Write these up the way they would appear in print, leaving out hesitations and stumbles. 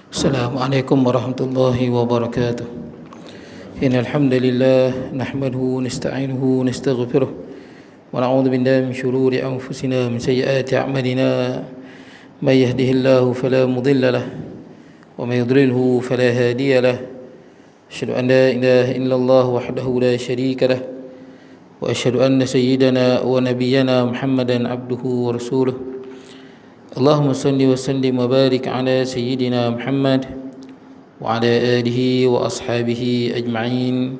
Assalamualaikum warahmatullahi wabarakatuh. Innal hamdalillah nahmaduhu nasta'inuhu nastaghfiruh wa na'udzu billahi min shururi anfusina min sayyiati a'malina may yahdihillahu fala mudilla lahu wa may yudlilhu fala hadiya lahu. Asyhadu an la ilaha illallah wahdahu la syarika lahu wa asyhadu anna sayyidana wa nabiyyana Muhammadan abduhu wa rasuluh. Allahumma salli wa sallim wa barik ala sayyidina Muhammad wa ala alihi wa ashabihi ajma'in.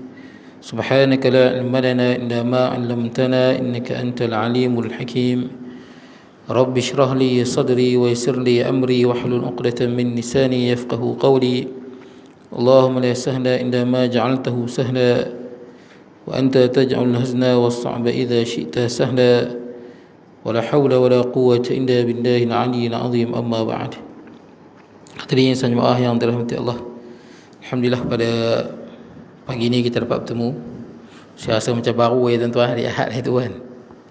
Subhanaka la ilma lana illa ma 'allamtana innaka antal alimul hakim. Rabbi shrah li sadri wa yassir li amri wahlul 'uqdatam min lisani yafqahu qawli. Allahumma la sahla illa ma ja'altahu sahla wa anta taj'alul hazna was-sa'ba idza syi'ta sahla. Wala hawla wala quwwata illa billahil aliyyil azim, amma ba'd. Hadirin jemaah yang dirahmati Allah, alhamdulillah pada pagi ini kita dapat bertemu. Saya rasa macam baru tuan-tuan, hari Ahad itu kan.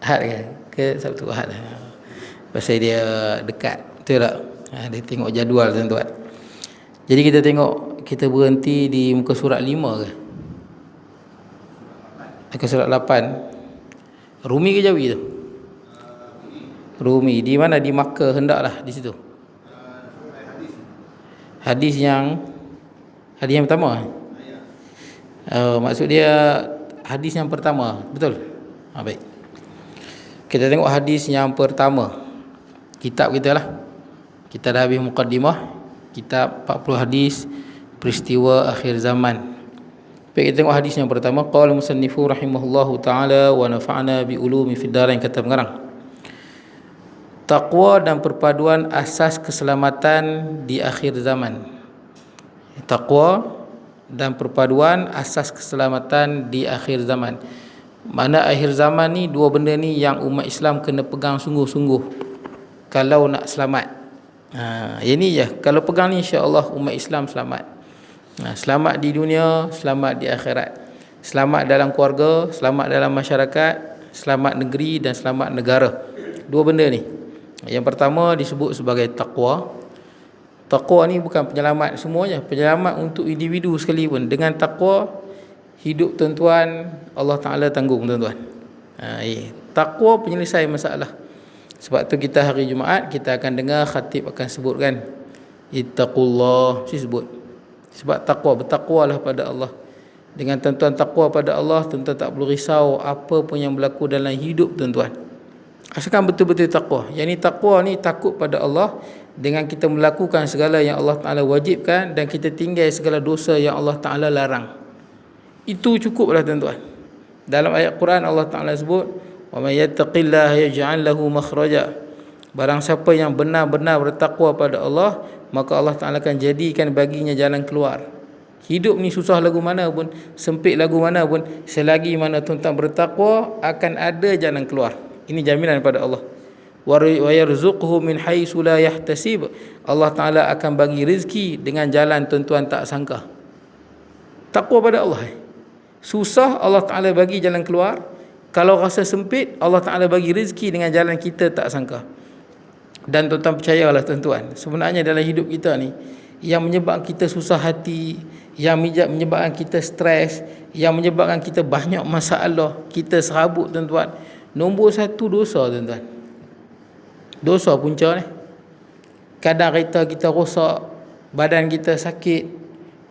Ahad kan? Ke Sabtu Ahad. Pasal dia dekat, betul tak? Dia tengok jadual tuan-tuan. Jadi kita tengok, kita berhenti di muka surat 5 ke? Muka surat 8. Rumi ke Jawi tu? Rumi. Di mana? Di Makkah, hendaklah di situ. Hadis yang pertama. Maksud dia hadis yang pertama, betul? Baik. Kita tengok hadis yang pertama. Kitab kita lah. Kita dah habis muqaddimah. Kitab 40 hadis peristiwa akhir zaman. Baik, kita tengok hadis yang pertama. Qala musannifu rahimahullahu taala wa nafa'ana bi ulumi fid darain, kata pengarang. Taqwa dan perpaduan asas keselamatan di akhir zaman. Taqwa dan perpaduan asas keselamatan di akhir zaman. Mana akhir zaman ni, dua benda ni yang umat Islam kena pegang sungguh-sungguh kalau nak selamat. Yang ni je, kalau pegang ni insya-Allah umat Islam selamat. Selamat di dunia, selamat di akhirat. Selamat dalam keluarga, selamat dalam masyarakat, selamat negeri dan selamat negara. Dua benda ni. Yang pertama disebut sebagai taqwa. Taqwa ni bukan penyelamat semuanya, penyelamat untuk individu sekalipun. Dengan taqwa, hidup tuan-tuan Allah Ta'ala tanggung tuan-tuan. Taqwa penyelesai masalah. Sebab tu kita hari Jumaat kita akan dengar khatib akan sebutkan ittaqullah, mesti sebut. Sebab taqwa, bertakwalah pada Allah. Dengan tuan-tuan takwa pada Allah, tuan-tuan tak perlu risau apa pun yang berlaku dalam hidup tuan-tuan. Asalkan betul-betul takwa. Yang ni takwa ni takut pada Allah dengan kita melakukan segala yang Allah Ta'ala wajibkan dan kita tinggal segala dosa yang Allah Ta'ala larang. Itu cukuplah tuan-tuan. Dalam ayat Quran Allah Ta'ala sebut, wa may yattaqillaha yaj'al lahu makhraja. Barang siapa yang benar-benar bertakwa pada Allah, maka Allah Ta'ala akan jadikan baginya jalan keluar. Hidup ni susah lagu mana pun, sempit lagu mana pun, selagi mana tuan-tuan bertakwa, akan ada jalan keluar. Ini jaminan pada Allah. Wa yarzuqhu min haitsu la yahtasib. Allah Taala akan bagi rezeki dengan jalan tuan-tuan tak sangka. Takwa pada Allah. Susah, Allah Taala bagi jalan keluar. Kalau rasa sempit, Allah Taala bagi rezeki dengan jalan kita tak sangka. Dan tuan-tuan percayalah tuan-tuan, sebenarnya dalam hidup kita ni yang menyebabkan kita susah hati, yang menyebabkan kita stres, yang menyebabkan kita banyak masalah, kita serabut tuan-tuan, nombor satu dosa tuan-tuan. Dosa punca ni. Kadang kita rosak, badan kita sakit,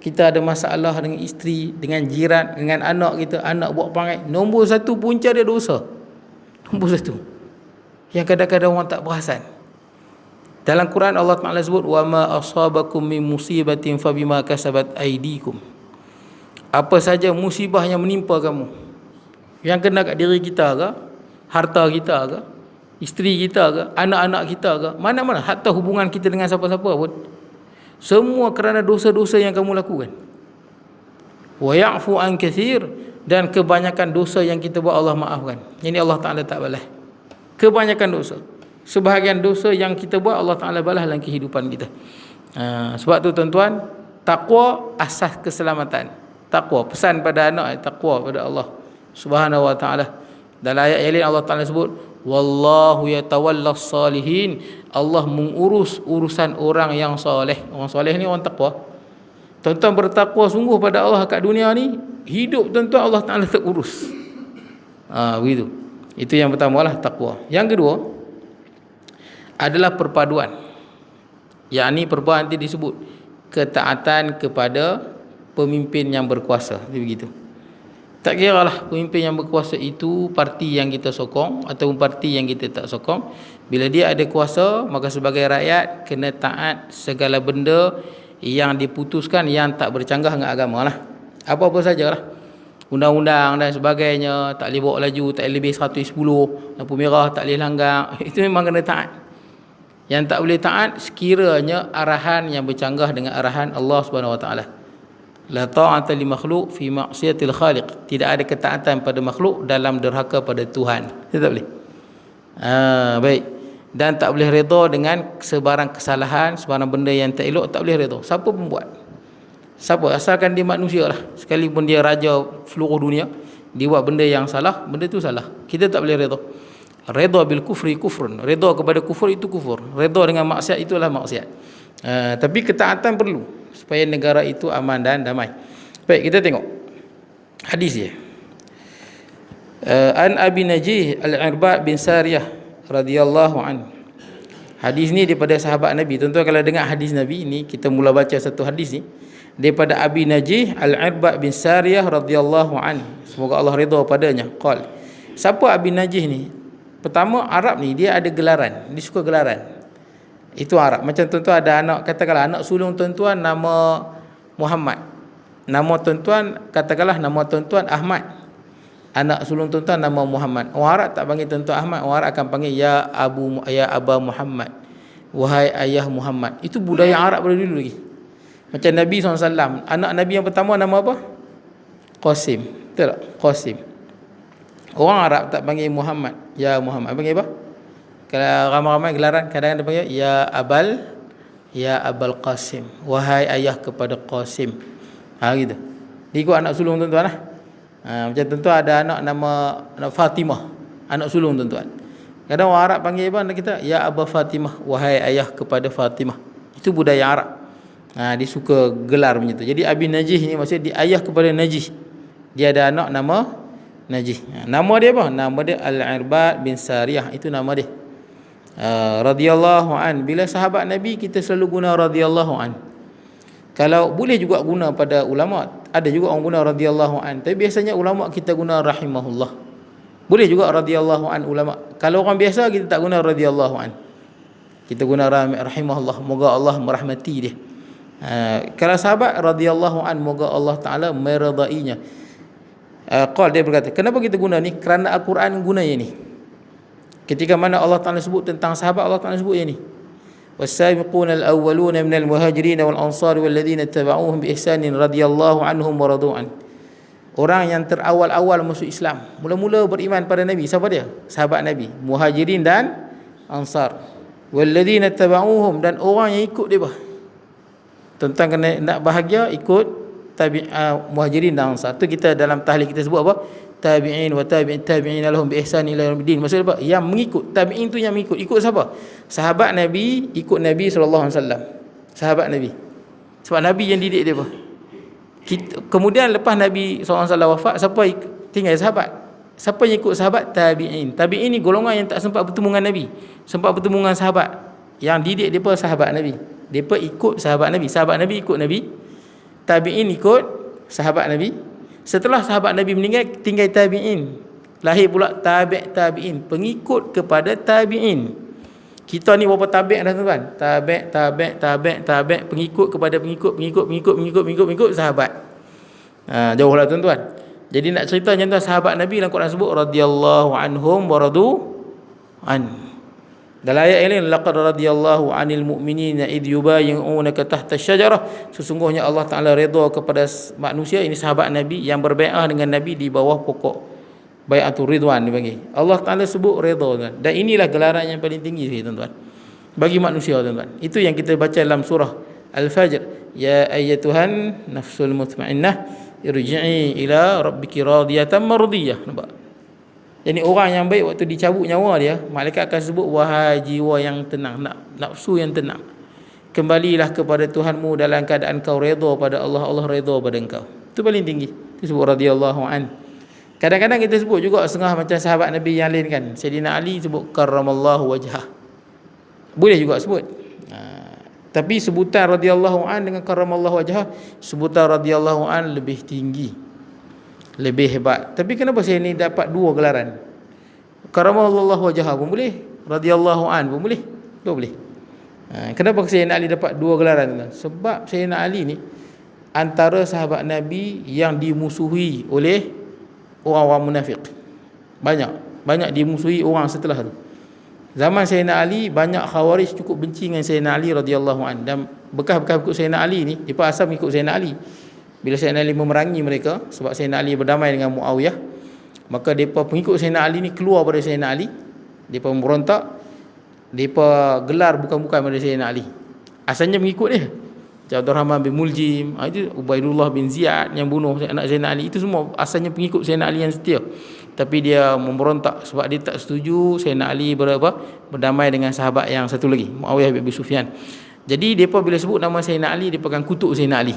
kita ada masalah dengan isteri, dengan jiran, dengan anak kita, anak buat perangai. Nombor satu punca dia dosa. Nombor satu. Yang kadang-kadang orang tak perasan. Dalam Quran Allah Ta'ala sebut, wa ma asabakum min musibatin fabima kasabat aydikum. Apa saja musibah yang menimpa kamu, yang kena kat diri kita ke, harta kita ke, isteri kita ke, anak-anak kita ke, mana-mana, hatta hubungan kita dengan siapa-siapa pun, semua kerana dosa-dosa yang kamu lakukan. Wa ya'fu an katsir, dan kebanyakan dosa yang kita buat Allah maafkan. Ini Allah Ta'ala tak balas. Kebanyakan dosa, sebahagian dosa yang kita buat Allah Ta'ala balas dalam kehidupan kita. Sebab tu tuan-tuan, takwa asas keselamatan. Takwa, pesan pada anak, takwa pada Allah Subhanahu wa Ta'ala. Dalam ayat yang lain Allah Ta'ala sebut, wallahu yatawallas salihin. Allah mengurus urusan orang yang soleh. Orang soleh ni orang taqwa. Tuan-tuan bertakwa sungguh pada Allah kat dunia ni, hidup tuan-tuan Allah Ta'ala terurus. Begitu. Itu yang pertama lah, takwa. Yang kedua adalah perpaduan. Yakni perpaduan nanti disebut ketaatan kepada pemimpin yang berkuasa. Begitu. Tak kira lah pemimpin yang berkuasa itu parti yang kita sokong ataupun parti yang kita tak sokong. Bila dia ada kuasa, maka sebagai rakyat kena taat segala benda yang diputuskan yang tak bercanggah dengan agama lah. Apa-apa sajalah. Undang-undang dan sebagainya, tak boleh bawa laju, tak boleh lebih 110, lampu merah tak boleh langgar. Itu memang kena taat. Yang tak boleh taat sekiranya arahan yang bercanggah dengan arahan Allah Subhanahu Wa Taala. La ta'ata li makhluq fi ma'siyatil khaliq. Tidak ada ketaatan pada makhluk dalam derhaka pada Tuhan. Itu tak boleh. Baik. Dan tak boleh redha dengan sebarang kesalahan, sebarang benda yang tak elok, tak boleh redha. Siapa pun buat. Siapa, asalkan dia manusia lah. Sekalipun dia raja seluruh dunia, dia buat benda yang salah, benda tu salah. Kita tak boleh redha. Redha bil kufri kufrun. Redha kepada kufur itu kufur. Redha dengan maksiat itulah maksiat. Tapi ketaatan perlu supaya negara itu aman dan damai. Baik, kita tengok hadis dia. An Abi Najih Al-Irbad bin Sariyah radhiyallahu an. Hadis ni daripada sahabat Nabi. Tuan-tuan kalau dengar hadis Nabi ni, kita mula baca satu hadis ni daripada Abi Najih Al-Irbad bin Sariyah radhiyallahu an. Semoga Allah redha padanya. Qal. Siapa Abi Najih ni? Pertama, Arab ni dia ada gelaran. Dia suka gelaran. Itu Arab. Macam tuan-tuan ada anak, katakanlah anak sulung tuan-tuan nama Muhammad. Nama tuan-tuan, katakanlah nama tuan-tuan Ahmad. Anak sulung tuan-tuan nama Muhammad. Orang Arab tak panggil tuan-tuan Ahmad. Orang Arab akan panggil ya Aba Muhammad. Wahai ayah Muhammad. Itu budaya Arab pada dulu lagi. Macam Nabi SAW. Anak Nabi yang pertama nama apa? Qasim. Betul tak? Qasim. Orang Arab tak panggil Muhammad. Ya Muhammad. Panggil apa? Kalau ramai-ramai gelaran kadang-kadang dia panggil ya Abal Qasim, wahai ayah kepada Qasim. Gitu. Dia ikut anak sulung tuan-tuan lah. Macam tuan-tuan ada anak nama Fatimah, anak sulung tuan-tuan. Kadang orang Arab panggil apa anak kita? Ya Aba Fatimah, wahai ayah kepada Fatimah. Itu budaya Arab. Dia suka gelar macam tu. Jadi Abi Najih ni maksudnya dia ayah kepada Najih. Dia ada anak nama Najih. Nama dia apa? Nama dia Al-Irbad bin Sariyah. Itu nama dia. Radhiyallahu an. Bila sahabat Nabi kita selalu guna radhiyallahu an. Kalau boleh juga guna pada ulama, ada juga orang guna radhiyallahu an. Tapi biasanya ulama kita guna rahimahullah. Boleh juga radhiyallahu an ulama. Kalau orang biasa kita tak guna radhiyallahu an. Kita guna rahimahullah, moga Allah merahmati dia. Kalau sahabat radhiyallahu an, moga Allah Taala meredainya. Qal, dia berkata, kenapa kita guna ni? Kerana Al-Quran guna yang ni. Ketika mana Allah Ta'ala sebut tentang sahabat, Allah Ta'ala sebut yang ni. Was-sabiquna al-awwaluna minal muhajirin wal ansar wal ladzina tabauhum bi ihsanin radhiyallahu anhum wa radu'an. Orang yang terawal-awal masuk Islam, mula-mula beriman pada Nabi, siapa dia? Sahabat Nabi, muhajirin dan ansar. Wal ladzina tabauhum, dan orang yang ikut dia. Tentang kena nak bahagia ikut muhajirin dan ansar. Tu kita dalam tahlil kita sebut apa? Tabi'in wa tabi'in tabi'in lahum bi ihsan ila yaumiddin. Maksudnya apa? Yang mengikut. Tabi'in tu yang mengikut. Ikut siapa? Sahabat Nabi ikut Nabi sallallahu alaihi wasallam. Sahabat Nabi. Sebab Nabi yang didik dia apa? Kemudian lepas Nabi sallallahu alaihi wasallam wafat, siapa tinggal sahabat? Siapa yang ikut sahabat? Tabi'in. Tabi'in ni golongan yang tak sempat bertemu dengan Nabi. Sempat bertemu dengan sahabat. Yang didik depa sahabat Nabi. Depa ikut sahabat Nabi. Sahabat Nabi ikut Nabi. Tabi'in ikut sahabat Nabi. Setelah sahabat Nabi meninggal, tinggal tabi'in. Lahir pula tabi'in, pengikut kepada tabi'in. Kita ni berapa tabi' dah tuan? Tabi', pengikut kepada pengikut sahabat. Jauhlah tuan-tuan. Jadi nak cerita tentang sahabat Nabi dalam Quran sebut radhiyallahu anhum wa radu an. Dalam ayat ini, laqad radhiyallahu 'anil mu'minina id yubayyi'unaka tahta asy-syajarah. Sesungguhnya Allah Taala redha kepada manusia, ini sahabat Nabi yang berbaiat dengan Nabi di bawah pokok baiatur ridwan dipanggil. Allah Taala sebut redha, tuan. Dan inilah gelaran yang paling tinggi tuan-tuan. Bagi manusia tuan-tuan. Itu yang kita baca dalam surah Al-Fajr. Ya ayyatuhan nafsul mutmainnah irji'i ila rabbiki radiyatan mardiyah. Nampak? Jadi orang yang baik waktu dicabut nyawa dia, malaikat akan sebut, wahai jiwa yang tenang, nafsu yang tenang, kembalilah kepada Tuhanmu dalam keadaan kau redha pada Allah, Allah redha pada engkau. Itu paling tinggi. Itu sebut radhiyallahu an. Kadang-kadang kita sebut juga setengah macam sahabat Nabi yang lain kan. Sayyidina Ali sebut karramallahu wajhah. Boleh juga sebut. Tapi sebutan radhiyallahu an dengan karramallahu wajhah, sebutan radhiyallahu an lebih tinggi, lebih hebat. Tapi kenapa saya ni dapat dua gelaran? Karramallahu wajhah pun boleh, radhiyallahu an pun boleh. Dua boleh. Kenapa Sayyidina Ali dapat dua gelaran? Sebab Sayyidina Ali ni antara sahabat Nabi yang dimusuhi oleh orang-orang munafik. Banyak dimusuhi orang setelah tu. Zaman Sayyidina Ali, banyak Khawarij cukup benci dengan Sayyidina Ali radhiyallahu an, dan bekas-bekas ikut Sayyidina Ali ni, depa asal mengikut Sayyidina Ali. Bila Sayyidina Ali memerangi mereka sebab Sayyidina Ali berdamai dengan Muawiyah, maka depa pengikut Sayyidina Ali ni keluar pada Sayyidina Ali, depa memberontak, depa gelar bukan-bukan pada Sayyidina Ali. Asalnya mengikut dia. Abdul Rahman bin Muljim, itu Ubaidullah bin Ziyad yang bunuh anak Sayyidina Ali, itu semua asalnya pengikut Sayyidina Ali yang setia. Tapi dia memberontak sebab dia tak setuju Sayyidina Ali berdamai dengan sahabat yang satu lagi, Muawiyah bin Abi Sufyan. Jadi depa bila sebut nama Sayyidina Ali, depa akan kutuk Sayyidina Ali.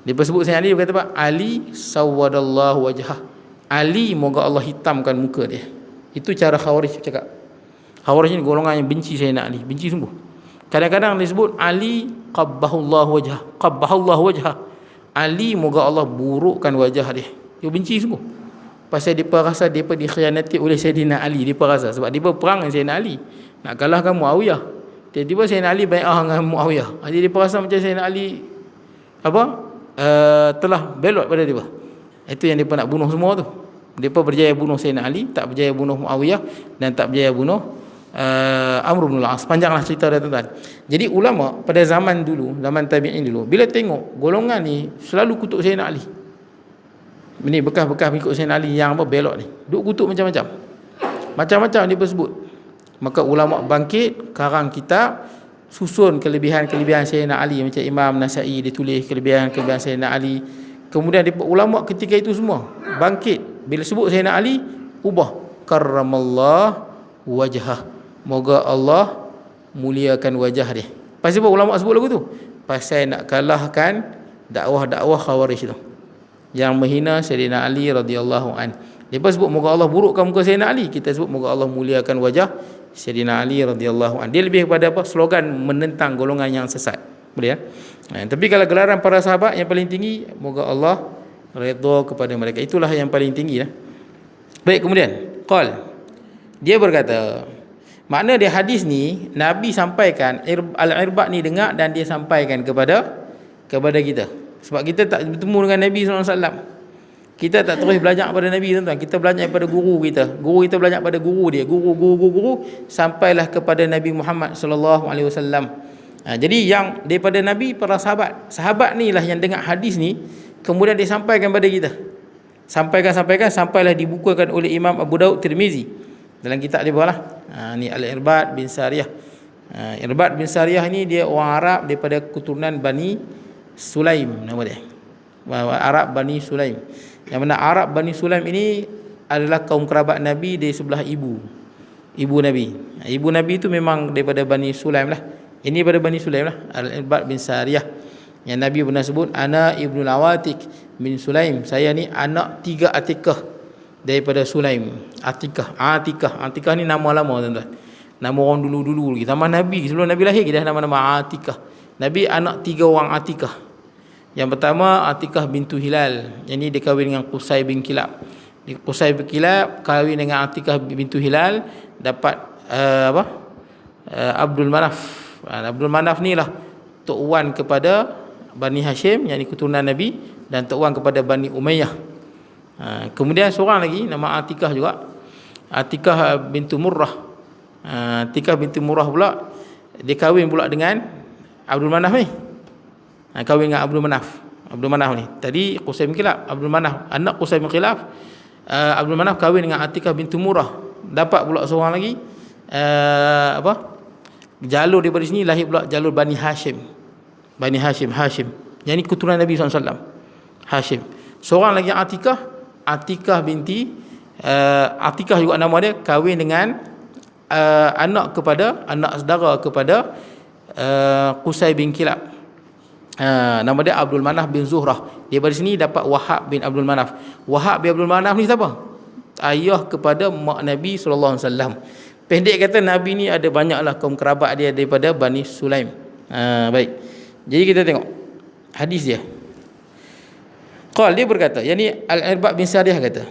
Depa sebut Sayyidina Ali, dia kata apa? Ali sawwadallahu wajhah. Ali moga Allah hitamkan muka dia. Itu cara Khawarij cakap. Khawarij ni golongan yang benci Sayyidina Ali, benci sungguh. Kadang-kadang disebut Ali qabbahullahu wajhah, qabbahullahu wajhah. Ali moga Allah burukkan wajah dia. Dia benci sungguh. Pasal depa rasa depa dikhianati oleh Sayyidina Ali, depa rasa sebab depa perang dengan Sayyidina Ali, nak kalahkan Muawiyah. Tiba-tiba Sayyidina Ali bai'ah dengan Muawiyah. Jadi depa rasa macam Sayyidina Ali telah belot pada depa. Itu yang depa nak bunuh semua tu. Depa berjaya bunuh Sayyidina Ali, tak berjaya bunuh Muawiyah, dan tak berjaya bunuh Amr bin al-As. Panjanglah cerita dia tuan-tuan. Jadi ulama pada zaman dulu, zaman tabi'in dulu, bila tengok golongan ni selalu kutuk Sayyidina Ali, ini bekas-bekas ikut Sayyidina Ali yang belok ni, duk kutuk macam-macam dia sebut. Maka ulama bangkit, karang kitab, susun kelebihan-kelebihan Sayyidina Ali. Macam Imam Nasai dia tulis kelebihan-kelebihan Sayyidina Ali. Kemudian ulama ketika itu semua bangkit, bila sebut Sayyidina Ali, ubah karramallahu wajhah, moga Allah muliakan wajah dia. Pasal apa ulama sebut lagu tu? Pasal nak kalahkan dakwah-dakwah Khawarij tu yang menghina Sayyidina Ali radhiyallahu an. Lepas sebut moga Allah burukkan muka Sayyidina Ali, kita sebut moga Allah muliakan wajah Sayyidina Ali radhiyallahu an. Dia lebih kepada slogan menentang golongan yang sesat. Boleh ya? Tapi kalau gelaran para sahabat yang paling tinggi, moga Allah redha kepada mereka. Itulah yang paling tinggi. Baik, kemudian dia berkata, makna dia hadis ni Nabi sampaikan, Al-Irbad ni dengar dan dia sampaikan kepada kita. Sebab kita tak bertemu dengan Nabi SAW. Kita tak terus belajar pada Nabi, tuan-tuan. Kita belajar daripada guru kita. Guru kita belajar pada guru dia. Guru sampailah kepada Nabi Muhammad SAW. Jadi yang daripada Nabi, para sahabat ni lah yang dengar hadis ni, kemudian disampaikan pada kita. Sampaikan sampailah dibukukan oleh Imam Abu Daud Tirmizi dalam kitab dia lah. Ni Al-Irbad bin Sariyah. Irbad bin Sariyah ni dia orang Arab daripada keturunan Bani Sulaim, nama dia. Arab Bani Sulaim. Yang mana Arab Bani Sulaim ini adalah kaum kerabat Nabi dari sebelah ibu Nabi. Ibu Nabi itu memang daripada Bani Sulaim lah. Ini daripada Bani Sulaim lah. Al-Irbad bin Sariyah. Yang Nabi pernah sebut, ana ibnul Awatik bin Sulaim. Saya ni anak 3 Atikah daripada Sulaim. Atikah ni nama lama, tuan-tuan. Nama orang dulu-dulu lagi. Zaman Nabi, sebelum Nabi lahir dah nama-nama Atikah. Nabi anak 3 orang Atikah. Yang pertama Atikah bintu Hilal. Yang ni dia kahwin dengan Qusay bin Kilab. Qusay bin Kilab kahwin dengan Atikah bintu Hilal, dapat Abdul Manaf. Abdul Manaf ni lah tok wan kepada Bani Hashim, yang ni keturunan Nabi, dan tok wan kepada Bani Umayyah. Kemudian seorang lagi nama Atikah juga, Atikah bintu Murrah. Atikah bintu Murrah pula dia kahwin pula dengan Abdul Manaf ni. Kahwin dengan Abdul Manaf ni. Tadi Qusay bin Kilab, Abdul Manaf anak Qusay bin Kilab. Abdul Manaf kahwin dengan Atikah bintu Murrah. Dapat pula seorang lagi jalur daripada sini lahir pula jalur Bani Hashim. Hashim. Yang ni keturunan Nabi SAW. Hashim. Seorang lagi Atikah binti Atikah juga nama dia, kahwin dengan anak saudara kepada Qusay bin Kilab. Nama dia Abdul Manaf bin Zuhrah. Dia dari sini dapat Wahab bin Abdul Manaf. Wahab bin Abdul Manaf ni siapa? Ayah kepada mak Nabi SAW. Pendek kata, Nabi ni ada banyaklah kaum kerabat dia daripada Bani Sulaim. Baik. Jadi kita tengok hadis dia. Dia berkata, yani Al-Irbad bin Sariyah kata,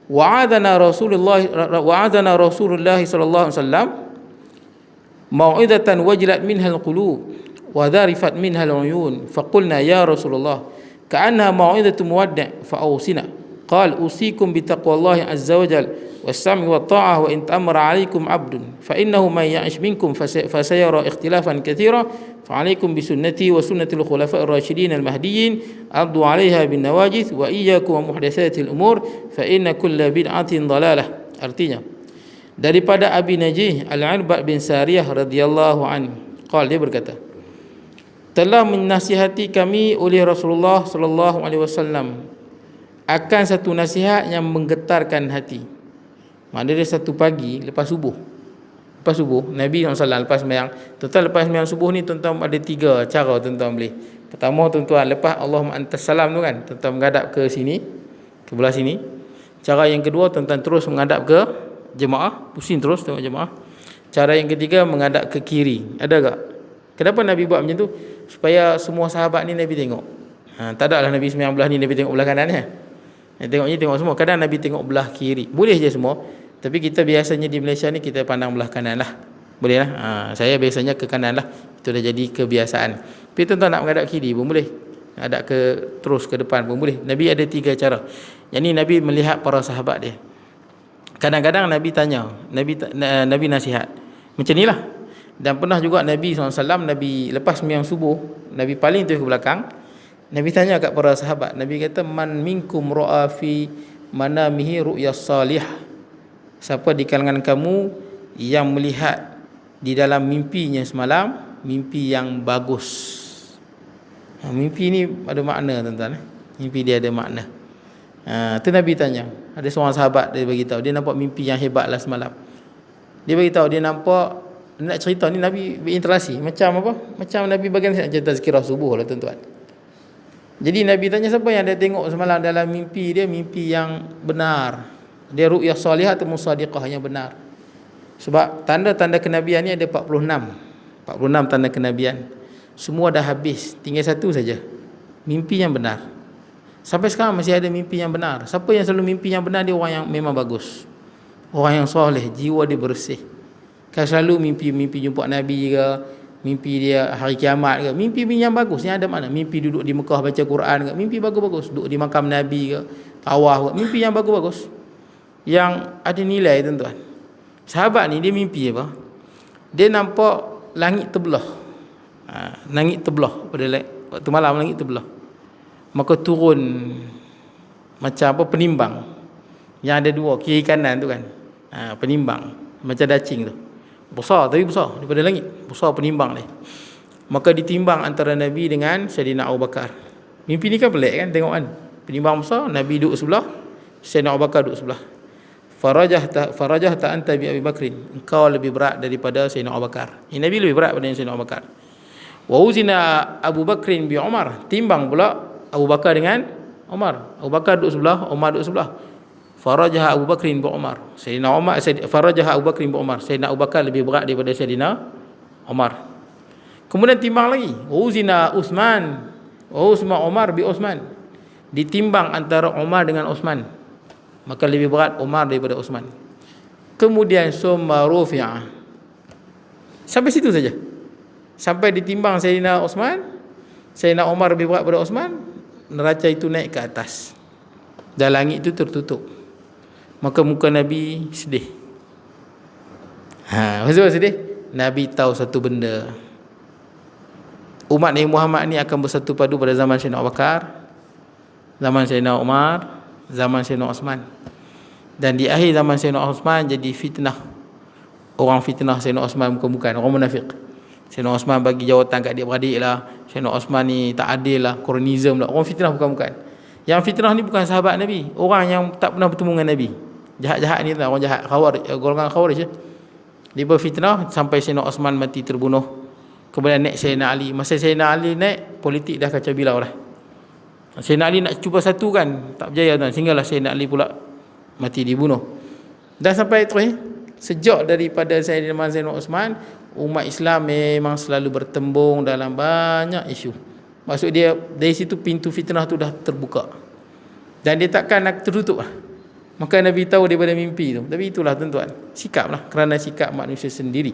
wa'adana Rasulullah sallallahu alaihi wasallam mau'izatan wajilat minha al-qulub wa dharifat minha al-uyun, faqulna ya Rasulullah ka'annaha mau'izatu muwaddi' fa'awsina. Qala usikum bi taqwallahi azza wa jalla was-sam'i wat-ta'ah wa in ta'ammara 'alaikum 'abdun fa innahu man ya'ish minkum fasayara ikhtilafan katsira fa 'alaikum bi sunnati wa sunnatil khulafa'ir rasyidin al-mahdiyyin addu 'alaiha bin nawajidh wa iyyakum wa muhdatsatil umur fa inna kulla bid'atin dhalalah. Artinya, daripada Abi Najih Al-Irbad bin Sariyah radhiyallahu anhu, dia berkata, telah menasihati kami oleh Rasulullah sallallahu alaihi wasallam akan satu nasihat yang menggetarkan hati. Maknanya satu pagi lepas subuh Nabi SAW lepas sembahyang. Tuan-tuan, lepas sembahyang subuh ni tuan-tuan ada 3 cara tuan-tuan boleh. Pertama, tuan-tuan lepas Allahumma antas salam tu kan, tuan-tuan menghadap ke sini, ke belah sini. Cara yang kedua, tuan-tuan terus menghadap ke jemaah, pusing terus tengok jemaah. Cara yang ketiga, menghadap ke kiri. Ada tak? Kenapa Nabi buat macam tu? Supaya semua sahabat ni Nabi tengok. Tak ada lah Nabi sembahyang belah ni Nabi tengok belah kanan ya. Tengok ni tengok semua. Kadang Nabi tengok belah kiri. Boleh je semua. Tapi kita biasanya di Malaysia ni kita pandang belah kanan lah. Boleh lah. Saya biasanya ke kanan lah. Itu dah jadi kebiasaan. Tapi tuan-tuan nak menghadap kiri pun boleh. Hadap terus ke depan pun boleh. Nabi ada 3 cara. Yang ni Nabi melihat para sahabat dia. Kadang-kadang Nabi tanya, Nabi nasihat. Macam inilah. Dan pernah juga Nabi SAW, Nabi lepas sembahyang subuh, Nabi paling tu ke belakang, Nabi tanya kat para sahabat. Nabi kata, man minkum ra'a fi manamihi ru'ya salih. Siapa di kalangan kamu yang melihat di dalam mimpinya semalam mimpi yang bagus. Mimpi ni ada makna tuan-tuan. Mimpi dia ada makna. Tu Nabi tanya. Ada seorang sahabat dia beritahu, dia nampak mimpi yang hebat lah semalam. Dia beritahu dia nampak, nak cerita ni Nabi berinteraksi macam apa? Macam Nabi bagian cerita zikirah subuh lah tuan-tuan. Jadi Nabi tanya, siapa yang dia tengok semalam dalam mimpi dia mimpi yang benar. Dia ru'yah salihah atau musadiqah yang benar. Sebab tanda-tanda kenabian ni ada 46 tanda kenabian. Semua dah habis, tinggal satu saja, mimpi yang benar. Sampai sekarang masih ada mimpi yang benar. Siapa yang selalu mimpi yang benar, dia orang yang memang bagus, orang yang soleh, jiwa dia bersih. Kan selalu mimpi jumpa Nabi ke, mimpi dia hari kiamat ke, mimpi yang bagus yang ada makna. Mimpi duduk di Mekah baca Quran ke, mimpi bagus-bagus. Duduk di makam Nabi ke, tawaf ke, mimpi yang bagus-bagus, yang ada nilai tuan-tuan. Sahabat ni dia mimpi apa? Dia nampak langit terbelah. Langit terbelah pada waktu malam, langit terbelah. Maka turun macam apa, penimbang yang ada 2 kiri kanan tu kan. Penimbang macam dacing tu. Besar, tapi besar daripada langit. Besar penimbang ni. Maka ditimbang antara Nabi dengan Sayyidina Abu Bakar. Mimpi ni kan pelik kan, tengok kan. Penimbang besar, Nabi duduk sebelah, Sayyidina Abu Bakar duduk sebelah. Farajahta anta bi Abi Bakrin. Engkau lebih berat daripada Sayyidina Abu Bakar. Nabi lebih berat daripada Sayyidina Abu Bakar. Wa uzina Abu Bakrin bi Umar. Timbang pula Abu Bakar dengan Umar. Abu Bakar duduk sebelah, Umar duduk sebelah. Farajah Abu Bakrin bi Umar. Farajah Abu Bakrin bi Umar. Sayyidina Abu Bakar lebih berat daripada Sayyidina Umar. Kemudian timbang lagi. Wa uzina Uthman. Wa uzma Umar bi Uthman. Ditimbang antara Umar dengan Uthman. Maka lebih berat Umar daripada Uthman. Kemudian summa rufi'ah. Sampai situ saja. Sampai ditimbang Sayyidina Uthman, Sayyidina Umar lebih berat daripada Uthman, neraca itu naik ke atas. Dan langit itu tertutup. Maka muka Nabi sedih. Maksudnya sedih? Nabi tahu satu benda. Umat Nabi Muhammad ni akan bersatu padu pada zaman Sayyidina Abu Bakar, zaman Sayyidina Umar, zaman Sayyidina Uthman. Dan di akhir zaman Sayyidina Uthman jadi fitnah. Orang fitnah Sayyidina Uthman bukan-bukan, orang munafik. Sayyidina Uthman bagi jawatan kat adik-beradik lah. Sayyidina Uthman ni tak adil lah, kronism lah. Orang fitnah bukan-bukan. Yang fitnah ni bukan sahabat Nabi, orang yang tak pernah bertemu dengan Nabi. Jahat-jahat ni orang jahat, Khawarij, golongan Khawarij je. Dia berfitnah sampai Sayyidina Osman mati terbunuh. Kemudian naik Sayyidina Ali. Masa Sayyidina Ali naik, politik dah kacau bilau dah. Sayyidina Ali nak cuba satukan, tak berjaya tuan. Sehinggalah Sayyidina Ali pula mati dibunuh. Dan sampai terus sejak daripada Sayyidina Osman, umat Islam memang selalu bertembung dalam banyak isu. Maksud dia dari situ pintu fitnah tu dah terbuka. Dan dia takkan nak tertutup lah. Maka Nabi tahu daripada mimpi tu. Tapi itulah tuan-tuan, sikap lah, kerana sikap manusia sendiri.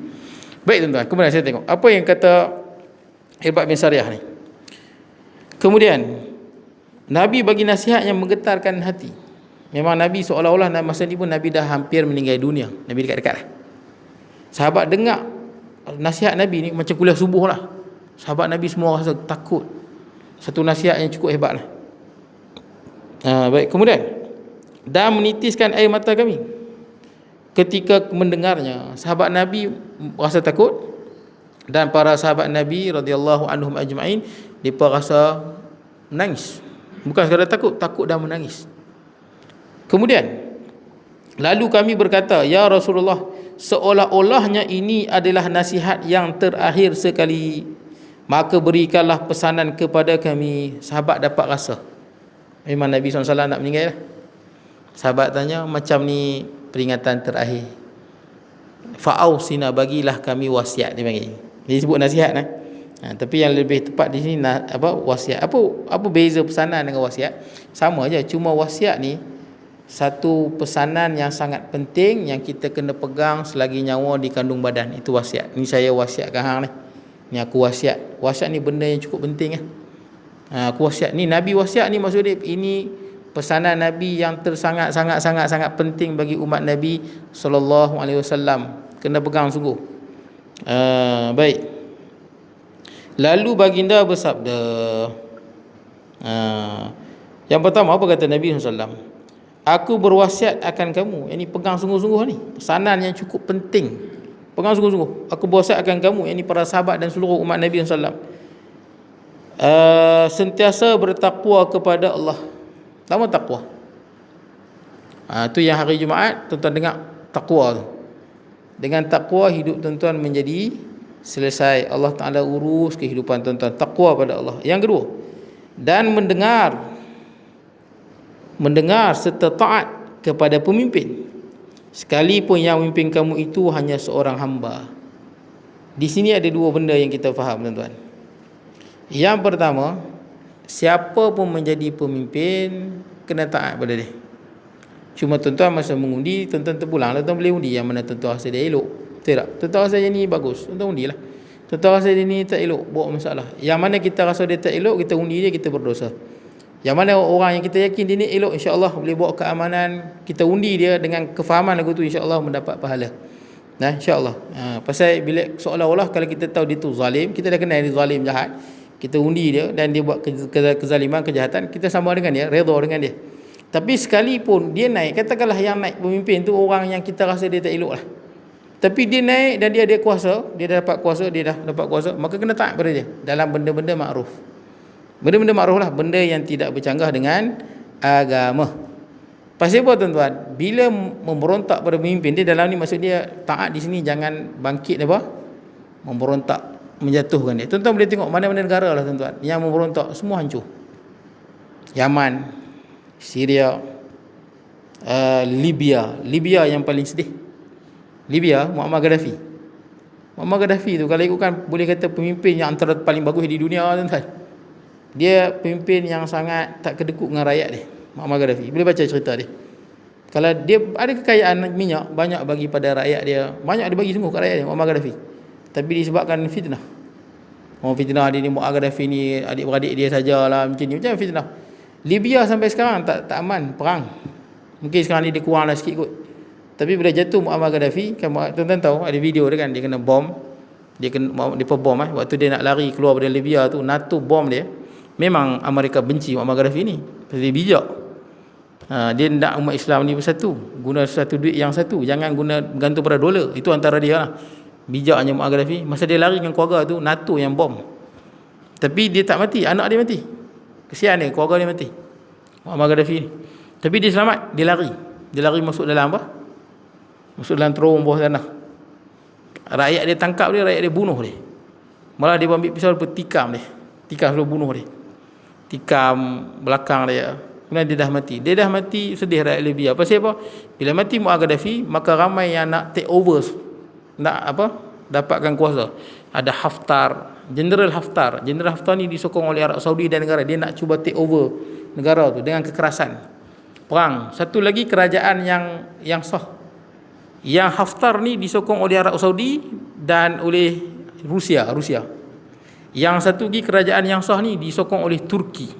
Baik tuan-tuan, kemudian saya tengok apa yang kata Irbad bin Sariyah ni. Kemudian Nabi bagi nasihat yang menggetarkan hati. Memang Nabi seolah-olah masa ni pun Nabi dah hampir meninggal dunia. Nabi dekat-dekat lah. Sahabat dengar nasihat Nabi ni macam kuliah subuh lah. Sahabat Nabi semua rasa takut. Satu nasihat yang cukup hebat lah. Baik, kemudian dan menitiskan air mata kami ketika mendengarnya. Sahabat Nabi rasa takut, dan para sahabat Nabi radhiyallahu anhum ajma'in, mereka rasa menangis. Bukan sekadar takut dan menangis. Kemudian lalu kami berkata, ya Rasulullah, seolah-olahnya ini adalah nasihat yang terakhir sekali, maka berikanlah pesanan kepada kami. Sahabat dapat rasa memang Nabi SAW nak meninggal lah. Sahabat tanya, macam ni peringatan terakhir, fa'ausina, bagilah kami wasiat. Dia panggil, dia sebut nasihat lah. Tapi yang lebih tepat di sini wasiat. Apa beza pesanan dengan wasiat? Sama aja, cuma wasiat ni satu pesanan yang sangat penting yang kita kena pegang selagi nyawa di kandung badan. Itu wasiat. Ni saya wasiatkan hang ni. Ni aku wasiat. Wasiat ni benda yang cukup penting lah. Aku wasiat. Ni Nabi wasiat ni maksud dia, ini pesanan Nabi yang sangat penting bagi umat Nabi SAW. Kena pegang sungguh. Baik. Lalu baginda bersabda, yang pertama apa kata Nabi SAW? Aku berwasiat akan kamu. Ini pegang sungguh-sungguh ni. Pesanan yang cukup penting. Pegang sungguh-sungguh. Aku berwasiat akan kamu, ini para sahabat dan seluruh umat Nabi SAW. Sentiasa bertakwa kepada Allah. Pertama takwa. Tu yang hari Jumaat tuan-tuan dengar takwa tu. Dengan takwa hidup tuan-tuan menjadi selesai. Allah Ta'ala urus kehidupan tuan-tuan. Takwa pada Allah. Yang kedua, dan mendengar serta taat kepada pemimpin, sekalipun yang memimpin kamu itu hanya seorang hamba. Di sini ada dua benda yang kita faham tuan-tuan. Yang pertama, siapa pun menjadi pemimpin kena taat pada dia. Cuma tuan-tuan masa mengundi, tuan-tuan terpulang, tuan-tuan boleh undi yang mana tuan-tuan rasa dia elok. Betul tak? Tuan-tuan rasa yang ni bagus, tuan-tuan undilah. Tuan-tuan rasa dia ni tak elok, bawa masalah. Yang mana kita rasa dia tak elok, kita undi dia, kita berdosa. Yang mana orang yang kita yakin dia ni elok, insya-Allah boleh bawa keamanan, kita undi dia dengan kefahaman lagu tu, insya-Allah mendapat pahala. Nah, insya-Allah. Pasal bila seolah-olah kalau kita tahu dia tu zalim, kita dah kenal dia zalim jahat, kita undi dia dan dia buat kezaliman, kejahatan, kita sama dengan dia, redha dengan dia. Tapi sekalipun dia naik, katakanlah yang naik pemimpin tu orang yang kita rasa dia tak elok lah, tapi dia naik dan dia ada kuasa, dia dah dapat kuasa, maka kena taat pada dia dalam benda-benda makruf. Benda-benda makruf lah, benda yang tidak bercanggah dengan agama. Pasal apa tuan-tuan? Bila memberontak pada pemimpin, dia dalam ni maksud dia taat di sini jangan bangkit memberontak, menjatuhkan dia. Tuan-tuan boleh tengok mana-mana negara lah tuan-tuan yang memberontak, semua hancur. Yaman, Syria, Libya yang paling sedih. Libya, Muammar Gaddafi tu kalau ikutkan boleh kata pemimpin yang antara paling bagus di dunia tuan-tuan. Dia pemimpin yang sangat tak kedekut dengan rakyat dia, Muammar Gaddafi. Boleh baca cerita dia. Kalau dia ada kekayaan minyak, banyak bagi pada rakyat dia, banyak dia bagi sungguh kat rakyat dia, Muammar Gaddafi. Tapi disebabkan fitnah. Orang fitnah dia ni, Muammar Gaddafi ni adik-beradik dia sajalah, macam fitnah. Libya sampai sekarang tak aman, perang. Mungkin sekarang ni dia kuranglah sikit kot. Tapi bila jatuh Muammar Gaddafi, kan tuan-tuan tahu ada video dia kan, dia kena bom. Dia bom waktu dia nak lari keluar dari Libya tu, NATO bom dia. Memang Amerika benci Muammar Gaddafi ni, pasal dia bijak. Dia nak umat Islam ni bersatu, guna satu duit yang satu, jangan bergantung pada dolar. Itu antara dia lah. Bijaknya Muammar Gaddafi. Masa dia lari dengan keluarga tu, NATO yang bom. Tapi dia tak mati, anak dia mati. Kesian dia, keluarga dia mati, Muammar Gaddafi ni. Tapi dia selamat, dia lari. Dia lari masuk dalam apa? Masuk dalam terowong bawah tanah. Rakyat dia tangkap dia, rakyat dia bunuh dia. Malah dia ambil pisau, dia tikam dia. Tikam suruh bunuh dia. Tikam belakang dia. Kemudian dia dah mati. Dia dah mati, sedih rakyat Libya. Pasal apa? Bila mati Muammar Gaddafi, maka ramai yang nak take over, nak apa? Dapatkan kuasa. Ada Haftar, General Haftar. General Haftar ni disokong oleh Arab Saudi dan negara. Dia nak cuba take over negara tu dengan kekerasan. Perang. Satu lagi kerajaan yang sah. Yang Haftar ni disokong oleh Arab Saudi dan oleh Rusia. Yang satu lagi kerajaan yang sah ni disokong oleh Turki.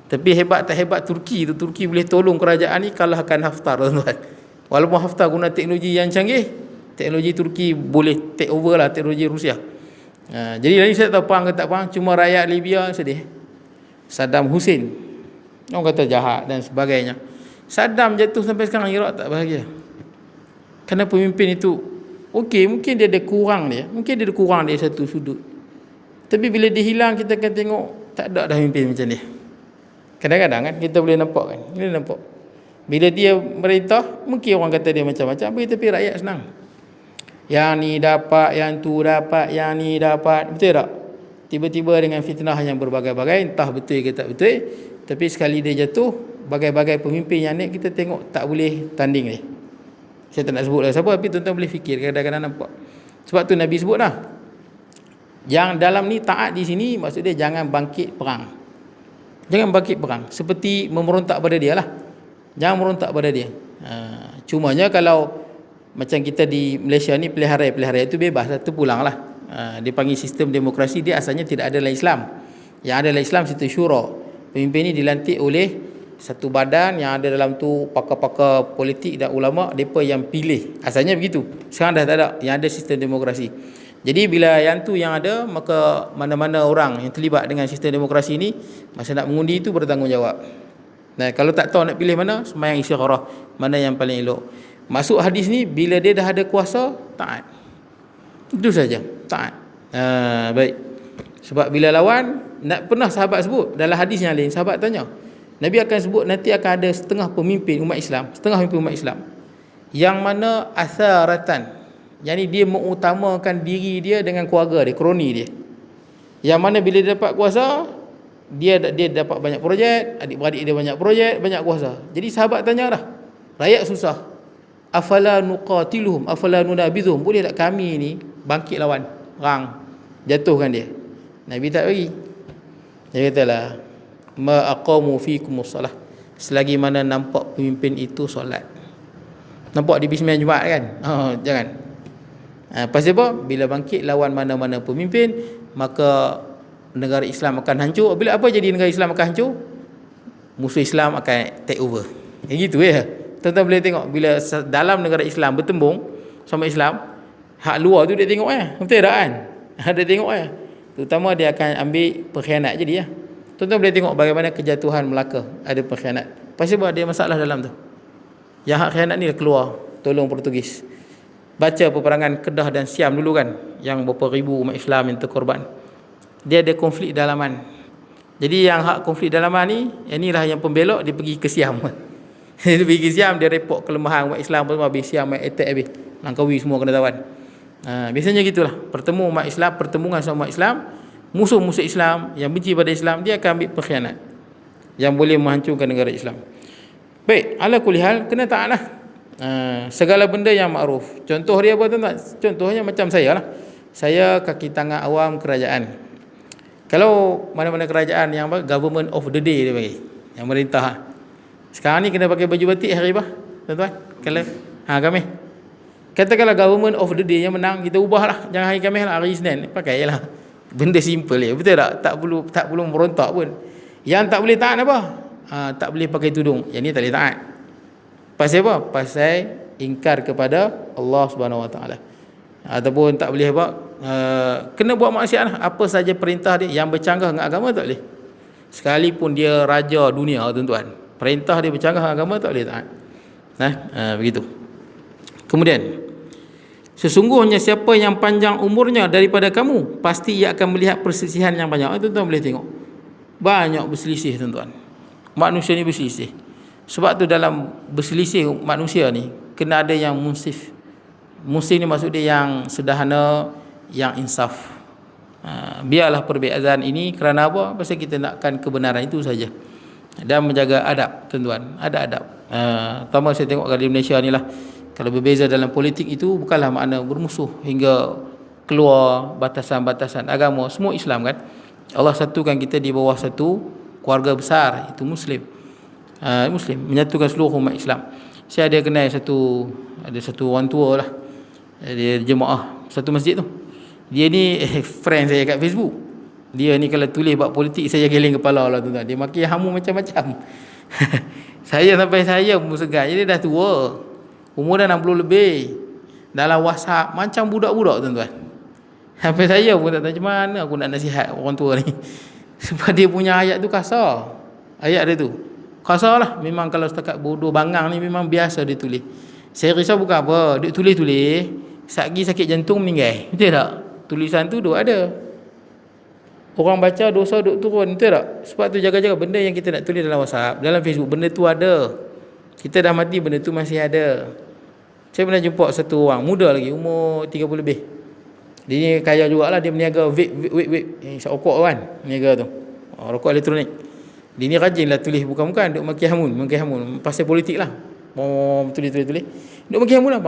Tapi hebat tak hebat Turki tu, Turki boleh tolong kerajaan ni kalahkan Haftar, tuan-tuan. Walaupun Haftar guna teknologi yang canggih, teknologi Turki boleh take over lah teknologi Rusia. Jadi lagi saya tahu perang ke tak perang, cuma rakyat Libya sedih. Saddam Hussein, orang kata jahat dan sebagainya. Saddam jatuh sampai sekarang Iraq tak bahagia. Kerana pemimpin itu, okey, mungkin dia ada kurang dia satu sudut. Tapi bila dia hilang, kita akan tengok tak ada dah pemimpin macam dia. Kadang-kadang kan kita boleh nampak kan. Bila dia merintah, mungkin orang kata dia macam-macam, tapi rakyat senang. Yang ni dapat, yang tu dapat, yang ni dapat. Betul tak? Tiba-tiba dengan fitnah yang berbagai-bagai, entah betul ke tak betul, tapi sekali dia jatuh, bagai-bagai pemimpin yang naik, kita tengok tak boleh tanding dia. Saya tak nak sebut lah siapa, tapi tuan-tuan boleh fikir, kadang-kadang nampak. Sebab tu Nabi sebut lah, yang dalam ni taat di sini, maksud dia jangan bangkit perang. Jangan bangkit perang. Seperti memerontak pada dia lah. Jangan merontak pada dia. Cumanya kalau macam kita di Malaysia ni, pelihara itu bebas lah, terpulang lah. Dia panggil sistem demokrasi. Dia asalnya tidak ada dalam Islam. Yang ada dalam Islam sistem syura. Pemimpin ni dilantik oleh satu badan yang ada dalam tu pakar-pakar politik dan ulama, mereka yang pilih. Asalnya begitu. Sekarang dah tak ada. Yang ada sistem demokrasi. Jadi bila yang tu yang ada, maka mana-mana orang yang terlibat dengan sistem demokrasi ini, masa nak mengundi itu bertanggungjawab. Nah, kalau tak tahu nak pilih mana, sembahyang isyarah, mana yang paling elok. Masuk hadis ni, bila dia dah ada kuasa, taat. Itu saja, taat. Baik. Sebab bila lawan, nak pernah sahabat sebut dalam hadis yang lain, sahabat tanya, Nabi akan sebut nanti akan ada setengah pemimpin umat Islam, yang mana asaratan, yakni dia mengutamakan diri dia dengan keluarga dia, kroni dia. Yang mana bila dia dapat kuasa, dia dapat banyak projek, adik-beradik dia banyak projek, banyak kuasa. Jadi sahabat tanya dah, rakyat susah, afala nuqatiluhum, afala nunabidhum, boleh tak kami ni bangkit lawan, perang, jatuhkan dia? Nabi tak bagi. Dia katalah, ma aqamu fikumus salah, selagi mana nampak pemimpin itu solat. Nampak di bismillah Jumaat kan? Jangan. Pasal apa? Bila bangkit lawan mana-mana pemimpin, maka negara Islam akan hancur. Bila apa jadi negara Islam akan hancur? Musuh Islam akan take over. Gitu ya. Tuan-tuan boleh tengok bila dalam negara Islam bertembung sama Islam, hak luar tu dia tengok betul tak kan? Dia tengok terutama dia akan ambil pengkhianat jadi ya. Tuan-tuan boleh tengok bagaimana kejatuhan Melaka, ada pengkhianat. Pasal apa? Ada masalah dalam tu. Yang hak khianat ni keluar tolong Portugis. Baca peperangan Kedah dan Siam dulu kan, yang berapa ribu umat Islam yang terkorban. Dia ada konflik dalaman. Jadi yang hak konflik dalaman ni, inilah yang pembelok, dia pergi ke Siam. Dia pergi ke Siam, dia report kelemahan umat Islam, habis Siam attack habis. Langkawi semua kena tawan. Biasanya gitulah. Pertemuan sama umat Islam, musuh-musuh Islam yang benci pada Islam, dia akan ambil pengkhianat yang boleh menghancurkan negara Islam. Baik, ala kulli hal, kena taat lah. Segala benda yang makruf. Contoh dia apa tuan-tuan? Contohnya macam saya lah. Saya kaki tangan awam kerajaan. Kalau mana-mana kerajaan yang apa, government of the day dia panggil, yang merintah. Sekarang ni kena pakai baju batik hari apa tuan-tuan? Kalau Khamis. Katakanlah government of the day yang menang, kita ubahlah, jangan hari Khamis lah, hari Isnin. Pakailah. Benda simple je, betul tak? Tak perlu merontak pun. Yang tak boleh taat apa? Tak boleh pakai tudung. Yang ni tak boleh taat. Pasal apa? Pasal ingkar kepada Allah Subhanahu Wa Taala. Ataupun tak boleh apa? Kena buat maksiat lah. Apa saja perintah dia yang bercanggah dengan agama tak boleh. Sekalipun dia raja dunia tuan-tuan, perintah dia bercanggah dengan agama tak boleh taat. Begitu. Kemudian, sesungguhnya siapa yang panjang umurnya daripada kamu, pasti ia akan melihat perselisihan yang banyak. Tuan-tuan boleh tengok. Banyak berselisih tuan-tuan. Manusia ni berselisih. Sebab tu dalam berselisih manusia ni kena ada yang munsif. Munsif ni maksud dia yang sederhana, yang insaf. Biarlah perbezaan ini kerana apa? Pasal kita nakkan kebenaran itu saja. Dan menjaga adab, tuan-tuan. Ada adab. Pertama saya tengok kalau di Malaysia ni lah, kalau berbeza dalam politik itu bukanlah makna bermusuh hingga keluar batasan-batasan agama. Semua Islam kan. Allah satukan kita di bawah satu keluarga besar, itu Muslim. Muslim menyatukan seluruh umat Islam. Saya ada kenal ada satu orang tua lah, dia jemaah satu masjid tu. Dia ni friend saya kat Facebook. Dia ni kalau tulis bab politik saya geleng kepala lah tuan-tuan. Dia maki hamu macam-macam. Sampai saya pun segan. Dia dah tua, umur dah 60 lebih. Dalam WhatsApp macam budak-budak tuan-tuan. Sampai saya pun tak tahu macam mana aku nak nasihat orang tua ni. Sebab dia punya ayat tu kasar. Ayat dia tu kasar lah. Memang kalau setakat bodoh bangang ni memang biasa dia tulis. Saya risau bukan apa, dia tulis-tulis satgi sakit jantung meninggal. Betul tak? Tulisan tu duk ada. Orang baca dosa duk turun. Betul tak? Sebab tu jaga-jaga benda yang kita nak tulis dalam WhatsApp, dalam Facebook, benda tu ada. Kita dah mati, benda tu masih ada. Saya pernah jumpa satu orang muda lagi, umur 30 lebih. Dia ni kaya jugalah, dia berniaga vape. Isap rokok kan, berniaga tu. Rokok elektronik. Dia ni rajin lah tulis bukan-bukan, duk maki hamun, pasal politik lah. Tulis. Duk maki hamun lah.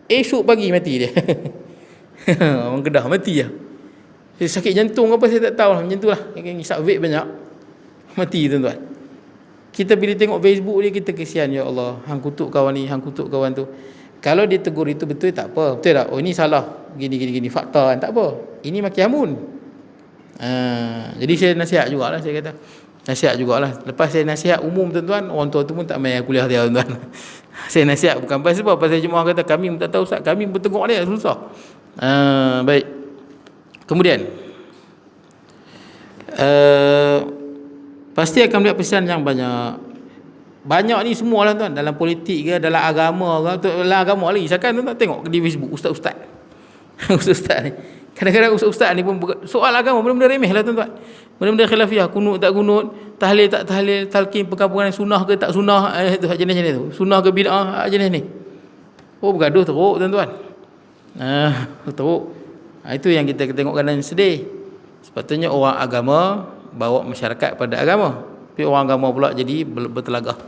Esok pagi mati dia. Orang Kedah mati lah. Sakit jantung apa saya tak tahu lah, macam tu lah. Isap vape banyak, mati tuan-tuan. Kita bila tengok Facebook ni kita kesian, ya Allah, hang kutuk kawan ni, hang kutuk kawan tu. Kalau dia tegur itu betul tak apa, betul tak? Oh ini salah, gini fakta kan, tak apa. Ini maki hamun. Jadi saya nasihat jugalah, saya kata nasihat jugalah. Lepas saya nasihat umum tuan-tuan, orang tua tu pun tak main kuliah dia tuan-tuan. Saya nasihat bukan pasal apa, pasal jemaah kata kami pun tak tahu Ustaz, kami pun tengok dia susah. Baik. Kemudian pasti akan melihat pesan yang banyak ni semua lah tuan, dalam politik ke, dalam agama ke, dalam agama lagi. Sekarang tuan tengok di Facebook ustaz-ustaz. Ustaz ni kadang-kadang ustaz ni pun soal agama benda-benda remeh lah tuan-tuan. Benda-benda khilafiyah, kunut tak kunut, tahlil tak tahlil, talqin perkampungan sunnah ke tak sunnah, itu jenis-jenis tu. Sunnah ke bid'ah, jenis ni. Oh bergaduh teruk tuan-tuan. Teruk. Itu yang kita tengok kadang sedih. Sepatutnya orang agama bawa masyarakat pada agama, tapi orang agama pula jadi bertelagah,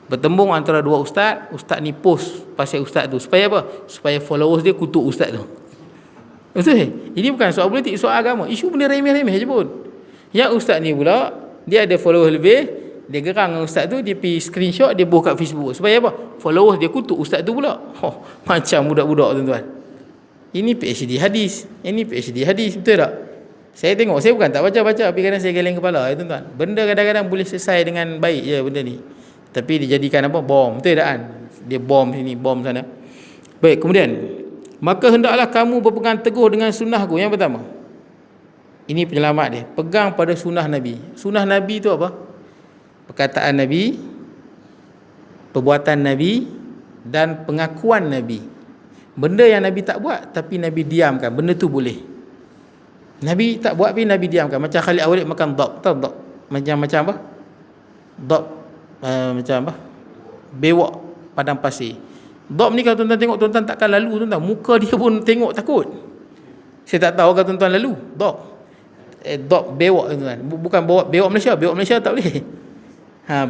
bertembung antara dua ustaz ni post pasal ustaz tu supaya apa? Supaya followers dia kutuk ustaz tu. Betul? Ini bukan soal politik, soal agama. Isu benda remeh-remeh je pun. Yang ustaz ni pula dia ada followers lebih, dia gerang dengan ustaz tu, dia pergi screenshot, dia post kat Facebook. Supaya apa? Followers dia kutuk ustaz tu pula. Macam budak-budak tuan-tuan. Ini PhD hadis, betul tak? Saya tengok, saya bukan tak baca-baca, tapi kadang saya geleng kepala, tuan-tuan. Benda kadang-kadang boleh selesai dengan baik je benda ni. Tapi dijadikan apa? Bom. Betul tak kan? Dia bom sini, bom sana. Baik, kemudian, maka hendaklah kamu berpegang teguh dengan sunnahku. Yang pertama, ini penyelamat dia. Pegang pada sunnah Nabi. Sunnah Nabi tu apa? Perkataan Nabi, perbuatan Nabi, dan pengakuan Nabi. Benda yang Nabi tak buat tapi Nabi diamkan, benda tu boleh. Nabi tak buat tapi Nabi diamkan. Macam Khalid Awalid makan dab. Tahu dab? Macam apa? Dab macam apa? Bewak padang pasir. Dab ni kalau tuan-tuan tengok, tuan-tuan takkan lalu tuan-tuan. Muka dia pun tengok takut. Saya tak tahu kalau tuan-tuan lalu. Dab. Dab bewak tuan-tuan. Bukan bewak Malaysia. Bewak Malaysia tak boleh.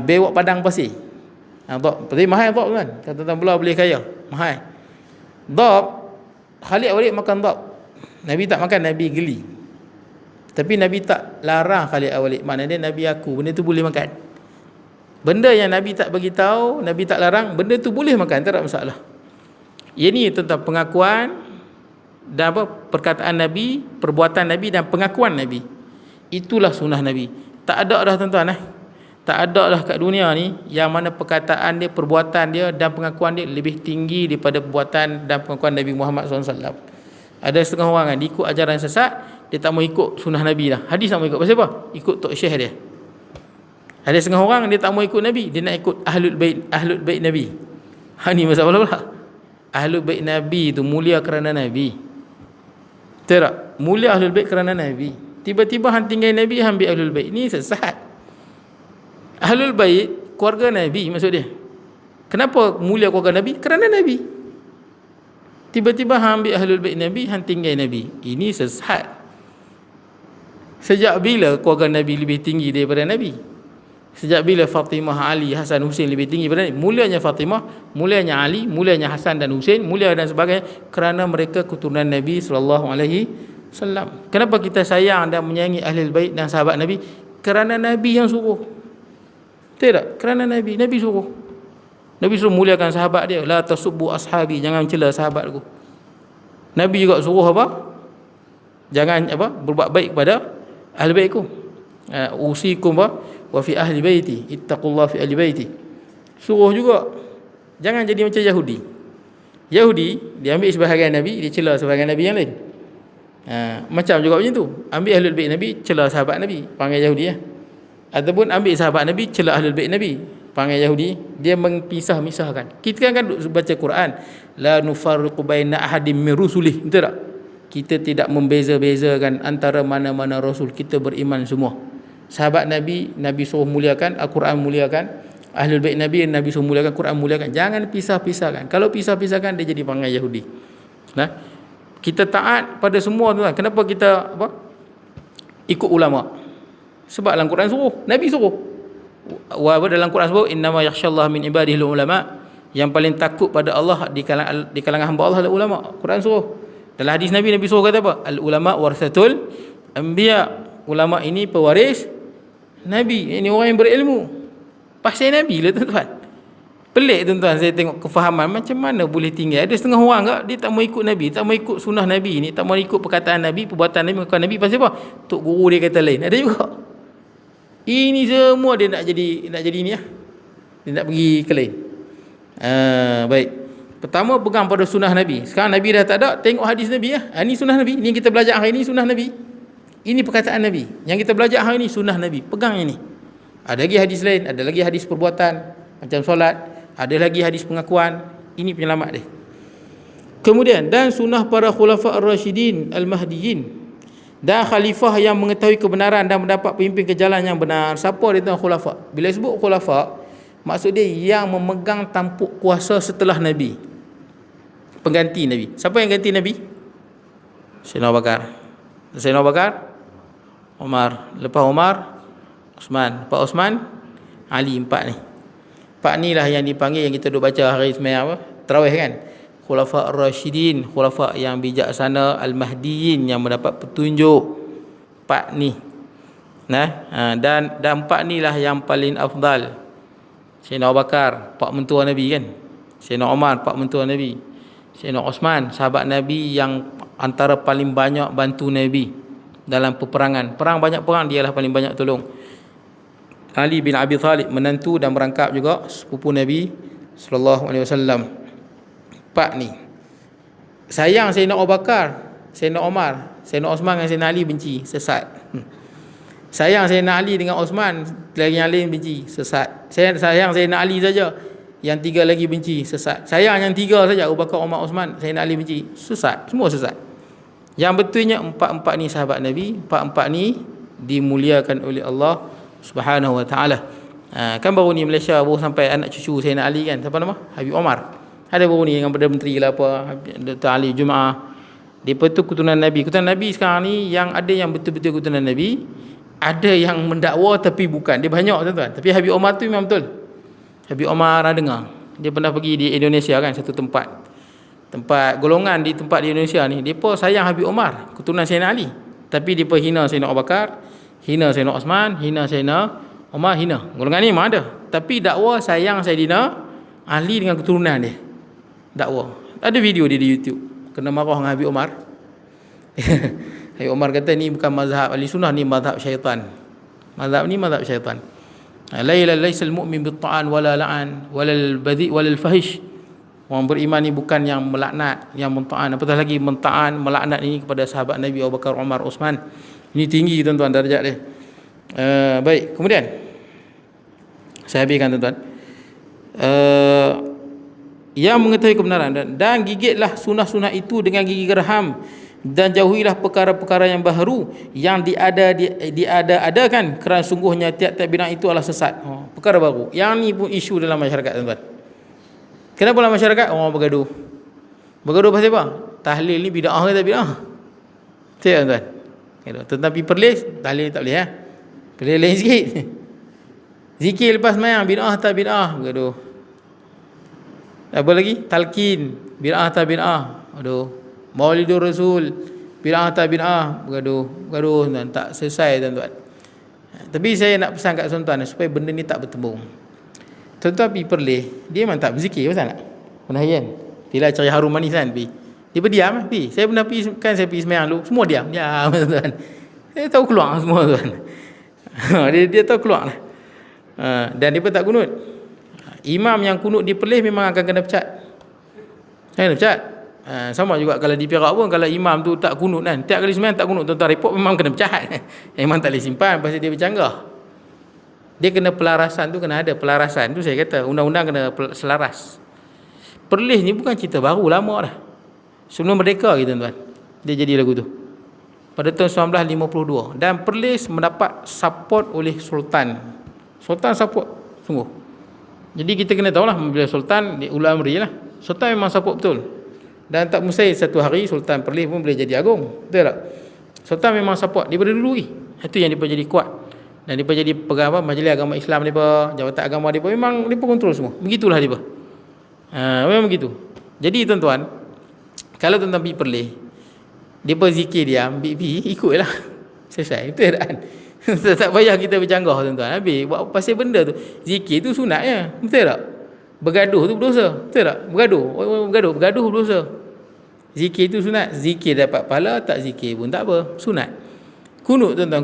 Bewak padang pasir. Dab. Tapi mahal dab tuan. Kalau tuan-tuan pula boleh kaya. Mahal. Dab, Khalid Awalid makan dab. Nabi tak makan, Nabi geli. Tapi Nabi tak larang Khalid Awalid. Maknanya Nabi aku, benda tu boleh makan. Benda yang Nabi tak bagi tahu, Nabi tak larang, benda tu boleh makan, tak ada masalah. Ini tentang pengakuan dan apa? Perkataan Nabi, perbuatan Nabi dan pengakuan Nabi. Itulah sunnah Nabi. Tak ada dah tuan-tuan. Tak ada lah kat dunia ni yang mana perkataan dia, perbuatan dia dan pengakuan dia lebih tinggi daripada perbuatan dan pengakuan Nabi Muhammad SAW. Ada setengah orang kan, dia ikut ajaran sesat, dia tak mau ikut sunnah Nabi dah. Hadis tak mau ikut. Pasal apa? Ikut tok syekh dia. Ada setengah orang dia tak mau ikut Nabi, dia nak ikut ahlul bait Nabi. Ni masalah pula. Ahlul bait Nabi tu mulia kerana Nabi. Betul tak? Mulia ahlul bait kerana Nabi. Tiba-tiba hang tinggal Nabi, hang ambil ahlul bait. Ni sesat. Ahlul bait keluarga Nabi maksud dia. Kenapa mulia keluarga Nabi? Kerana Nabi. Tiba-tiba hang ambil ahlul bait Nabi, hang tinggal Nabi. Ini sesat. Sejak bila keluarga Nabi lebih tinggi daripada Nabi? Sejak bila Fatimah, Ali, Hasan, Husain lebih tinggi daripada Nabi? Mulianya Fatimah, mulianya Ali, mulianya Hasan dan Husain, mulia dan sebagainya kerana mereka keturunan Nabi sallallahu alaihi wasallam. Kenapa kita sayang dan menyayangi ahlul bait dan sahabat Nabi? Kerana Nabi yang suruh. Tidak, kerana Nabi suruh. Nabi suruh muliakan sahabat dia. La tasubbu ashabi, jangan mencela sahabatku. Nabi juga suruh apa? Jangan apa? Berbuat baik kepada ahli baitku. Usikum wa fi ahli baiti, ittaqullah fi ahli baiti. Suruh juga jangan jadi macam Yahudi. Yahudi dia ambil sebahagian Nabi, dia cela sebahagian Nabi yang lain. Macam juga macam tu. Ambil ahlul bait Nabi, cela sahabat Nabi, panggil Yahudi ya. Ataupun ambil sahabat Nabi, cela ahlul bait Nabi, panggil Yahudi. Dia mengisah-misahkan. Kita kan baca Quran, la nufarriqu baina ahadim min rusulih, betul tak? Kita tidak membeza-bezakan antara mana-mana rasul. Kita beriman semua. Sahabat Nabi, Nabi suruh muliakan, Al-Quran muliakan. Ahlul bait Nabi, Nabi suruh muliakan, Quran muliakan. Jangan pisah-pisahkan. Kalau pisah-pisahkan, dia jadi panggil Yahudi. Nah, kita taat pada semua tuan. Kenapa kita ikut ulama? Sebab dalam Quran suruh, Nabi suruh. Dalam Quran sebut innama yakhshallah min ibadihi ulama, yang paling takut pada Allah di kalangan hamba Allah adalah ulama. Quran suruh. Dalam hadis Nabi suruh kata apa? Al ulama warasatul anbiya. Ulama ini pewaris Nabi. Ini orang yang berilmu. Pasal Nabi lah tuan-tuan. Pelik tuan-tuan, saya tengok kefahaman macam mana boleh tinggal. Ada setengah orang tak, dia tak mau ikut Nabi, tak mau ikut sunnah Nabi ni, tak mau ikut perkataan Nabi, perbuatan Nabi, perkataan Nabi. Pasal apa? Tok guru dia kata lain. Ada juga. Ini semua dia nak jadi ni lah. Dia nak pergi ke lain. Baik. Pertama pegang pada sunnah Nabi. Sekarang Nabi dah tak ada, tengok hadis Nabi lah. Ini sunnah Nabi. Ni yang kita belajar hari ni sunnah Nabi. Ini perkataan Nabi. Yang kita belajar hari ni sunnah Nabi. Pegang ini. Ada lagi hadis lain, ada lagi hadis perbuatan macam solat, ada lagi hadis pengakuan. Ini penyelamat dia. Kemudian dan sunnah para khulafa ar-rasyidin al-mahdiyyin, dan khalifah yang mengetahui kebenaran dan mendapat pemimpin ke jalan yang benar. Siapa dia tu khulafa? Bila sebut khulafa, maksud dia yang memegang tampuk kuasa setelah Nabi, pengganti Nabi. Siapa yang ganti Nabi? Sayyidina Abu Bakar. Sayyidina Abu Bakar, Umar. Lepas Umar, Osman. Lepas Osman, Ali. Empat ni. Empat ni lah yang dipanggil, yang kita duk baca hari sembahyang tarawih kan. Khulafa ar-rasyidin, khulafa yang bijaksana, al-mahdiyyin yang mendapat petunjuk. Empat ni. Dan empat ni lah yang paling afdal. Sayyidina Abu Bakar, pak mentua Nabi kan. Sayyidina Umar, pak mentua Nabi. Sayyidina Osman, sahabat Nabi yang antara paling banyak bantu Nabi dalam peperangan. Banyak perang, dialah paling banyak tolong. Ali bin Abi Thalib, menantu dan merangkap juga sepupu Nabi sallallahu alaihi wasallam. Empat ni. Sayang Sayyidina Abu Bakar, Sayyidina Umar, Sayyidina Osman dengan Sayyidina Ali benci, sesat. Sayang Sayyidina Ali dengan Osman, lagi yang lain benci, sesat. Sayang Sayyidina Ali saja, yang tiga lagi benci, sesat. Sayang yang tiga saja, Abu Bakar, Umar, Osman, Sayyidina Ali benci, sesat. Semua sesat. Yang betulnya empat-empat ni sahabat Nabi, empat-empat ni dimuliakan oleh Allah Subhanahu wa ta'ala. Kan baru ni Malaysia baru sampai anak cucu Sayyidina Ali kan, siapa nama? Habib Omar. Ada baru ni dengan Perdana Menteri lah apa, Dr. Ali Jumaah. Dia tu keturunan Nabi. Keturunan Nabi sekarang ni yang ada yang betul-betul keturunan Nabi, ada yang mendakwa tapi bukan. Dia banyak tuan-tuan. Tapi Habib Omar tu memang betul. Habib Omar ada dengar. Dia pernah pergi di Indonesia kan, satu tempat golongan di tempat di Indonesia ni, depa sayang Habib Omar, keturunan Sayyidina Ali, tapi depa hina Sayyidina Abu Bakar, hina Sayyidina Osman, hina Sayyidina Umar, hina. Golongan ni memang ada, tapi dakwa sayang Sayyidina Ali dengan keturunan dia. Dakwa. Ada video dia di YouTube. Kena marah dengan Habib Omar. Habib Omar kata ni bukan mazhab ahli sunnah, ni mazhab syaitan. Mazhab ni mazhab syaitan. Laisal mu'min bit-ta'an wala la'an wala al-badhi wala al-fahish. Orang beriman ni bukan yang melaknat, yang menta'an, apatah lagi menta'an, melaknat ini kepada sahabat Nabi Abu Bakar, Umar, Osman. Ini tinggi tuan-tuan darjat dia. Baik, kemudian saya habiskan tuan-tuan. Yang mengetahui kebenaran dan gigitlah sunnah-sunnah itu dengan gigi geraham, dan jauhilah perkara-perkara yang baharu yang diada-adakan, kerana sungguhnya tiap-tiap bid'ah itu adalah sesat. perkara baru. Yang ni pun isu dalam masyarakat, tuan-tuan. Kenapa dalam masyarakat orang bergaduh? Bergaduh pasal apa? Tahlil ni bid'ah ke tak bid'ah? Betul, tuan-tuan? Tetapi perlis, tahlil tak boleh, perlis lain sikit. Zikir lepas sembahyang, bid'ah tak bid'ah? Bergaduh. Apa lagi? Talqin, bid'ah tak bid'ah? Aduh. Maulidur Rasul, bid'ah tak bid'ah? Bergaduh. Bergaduh, tuan, tak selesai, tuan-tuan. Tapi saya nak pesan kat tuan-tuan supaya benda ni tak bertembung. Tuan-tuan pergi perlis, dia memang tak berzikir, pasal tak? Pernah kan? Dia cari harum manis kan, pergi. Dia berdiam, pergi. Saya pernah pergi, kan saya pergi sembahyang dulu, semua diam, tuan-tuan. Dia tahu keluar semua, tuan. Dia tahu keluar lah. Dan dia pun tak kunut. Imam yang kunut di perlis memang akan kena pecat. Kena pecat. Sama juga kalau di Perak pun, kalau imam tu tak kunut kan, tiap kali sembahyang tak kunut, tuan-tuan report, memang kena pecat. Memang tak boleh simpan pasal dia bercanggah. Dia kena pelarasan tu, kena ada pelarasan tu. Saya kata undang-undang kena selaras. Perlis ni bukan cerita baru, lama dah. Sebelum merdeka kita, tuan-tuan, dia jadi lagu tu pada tahun 1952. Dan perlis mendapat support oleh Sultan. Sultan support sungguh. Jadi kita kena tahulah, bila Sultan di Ulul Amri lah, Sultan memang support betul. Dan tak mustahil satu hari Sultan Perlis pun boleh jadi agung, betul tak? Sultan memang support daripada dulu ni. Itu yang dia jadi kuat. Dan dia jadi pegang Majlis Agama Islam dia, Jabatan Agama dia, memang dia kontrol semua. Begitulah dia. Memang begitu. Jadi tuan-tuan, kalau tuan-tuan pergi Perlis, dia zikir diam, ikutlah. Selesai, betul tak? Tak payah kita bercanggah, tuan-tuan. Habis buat pasal benda tu. Zikir tu sunatnya, betul tak? Bergaduh tu berdosa, betul tak? Bergaduh berdosa. Zikir tu sunat. Zikir dapat pahala, tak zikir pun tak apa, sunat. Kunut, tuan-tuan,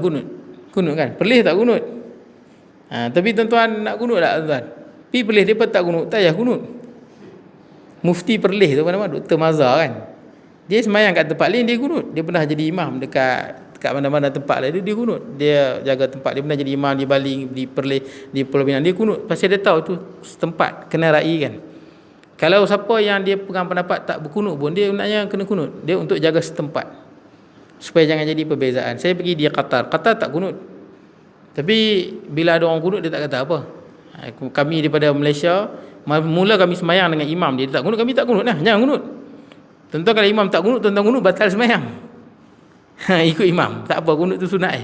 kunut kan? Perlis tak kunut? Tapi tuan-tuan nak kunut tak, tuan-tuan? Pergi Perlis, dia pun tak kunut, tak payah kunut. Mufti Perlis tu nama Dr. Mazhar kan, dia semayang kat tempat lain, dia kunut. Dia pernah jadi imam dekat mana-mana tempat lain, dia kunut. Dia jaga tempat, dia pernah jadi imam di Bali, di Perlis, di Pulau Pinang, dia kunut pasal dia tahu tu setempat kena raikan. Kalau siapa yang dia pegang pendapat tak berkunut pun, dia naknya kena kunut. Dia untuk jaga setempat supaya jangan jadi perbezaan. Saya pergi di Qatar tak kunut, tapi bila ada orang kunut dia tak kata apa. Kami daripada Malaysia, mula kami semayang dengan imam, dia tak kunut, kami tak kunut lah, jangan kunut. Tentu kalau imam tak kunut, tuan-tuan kunut, batal semayang. Ikut imam, tak apa, kunut tu sunat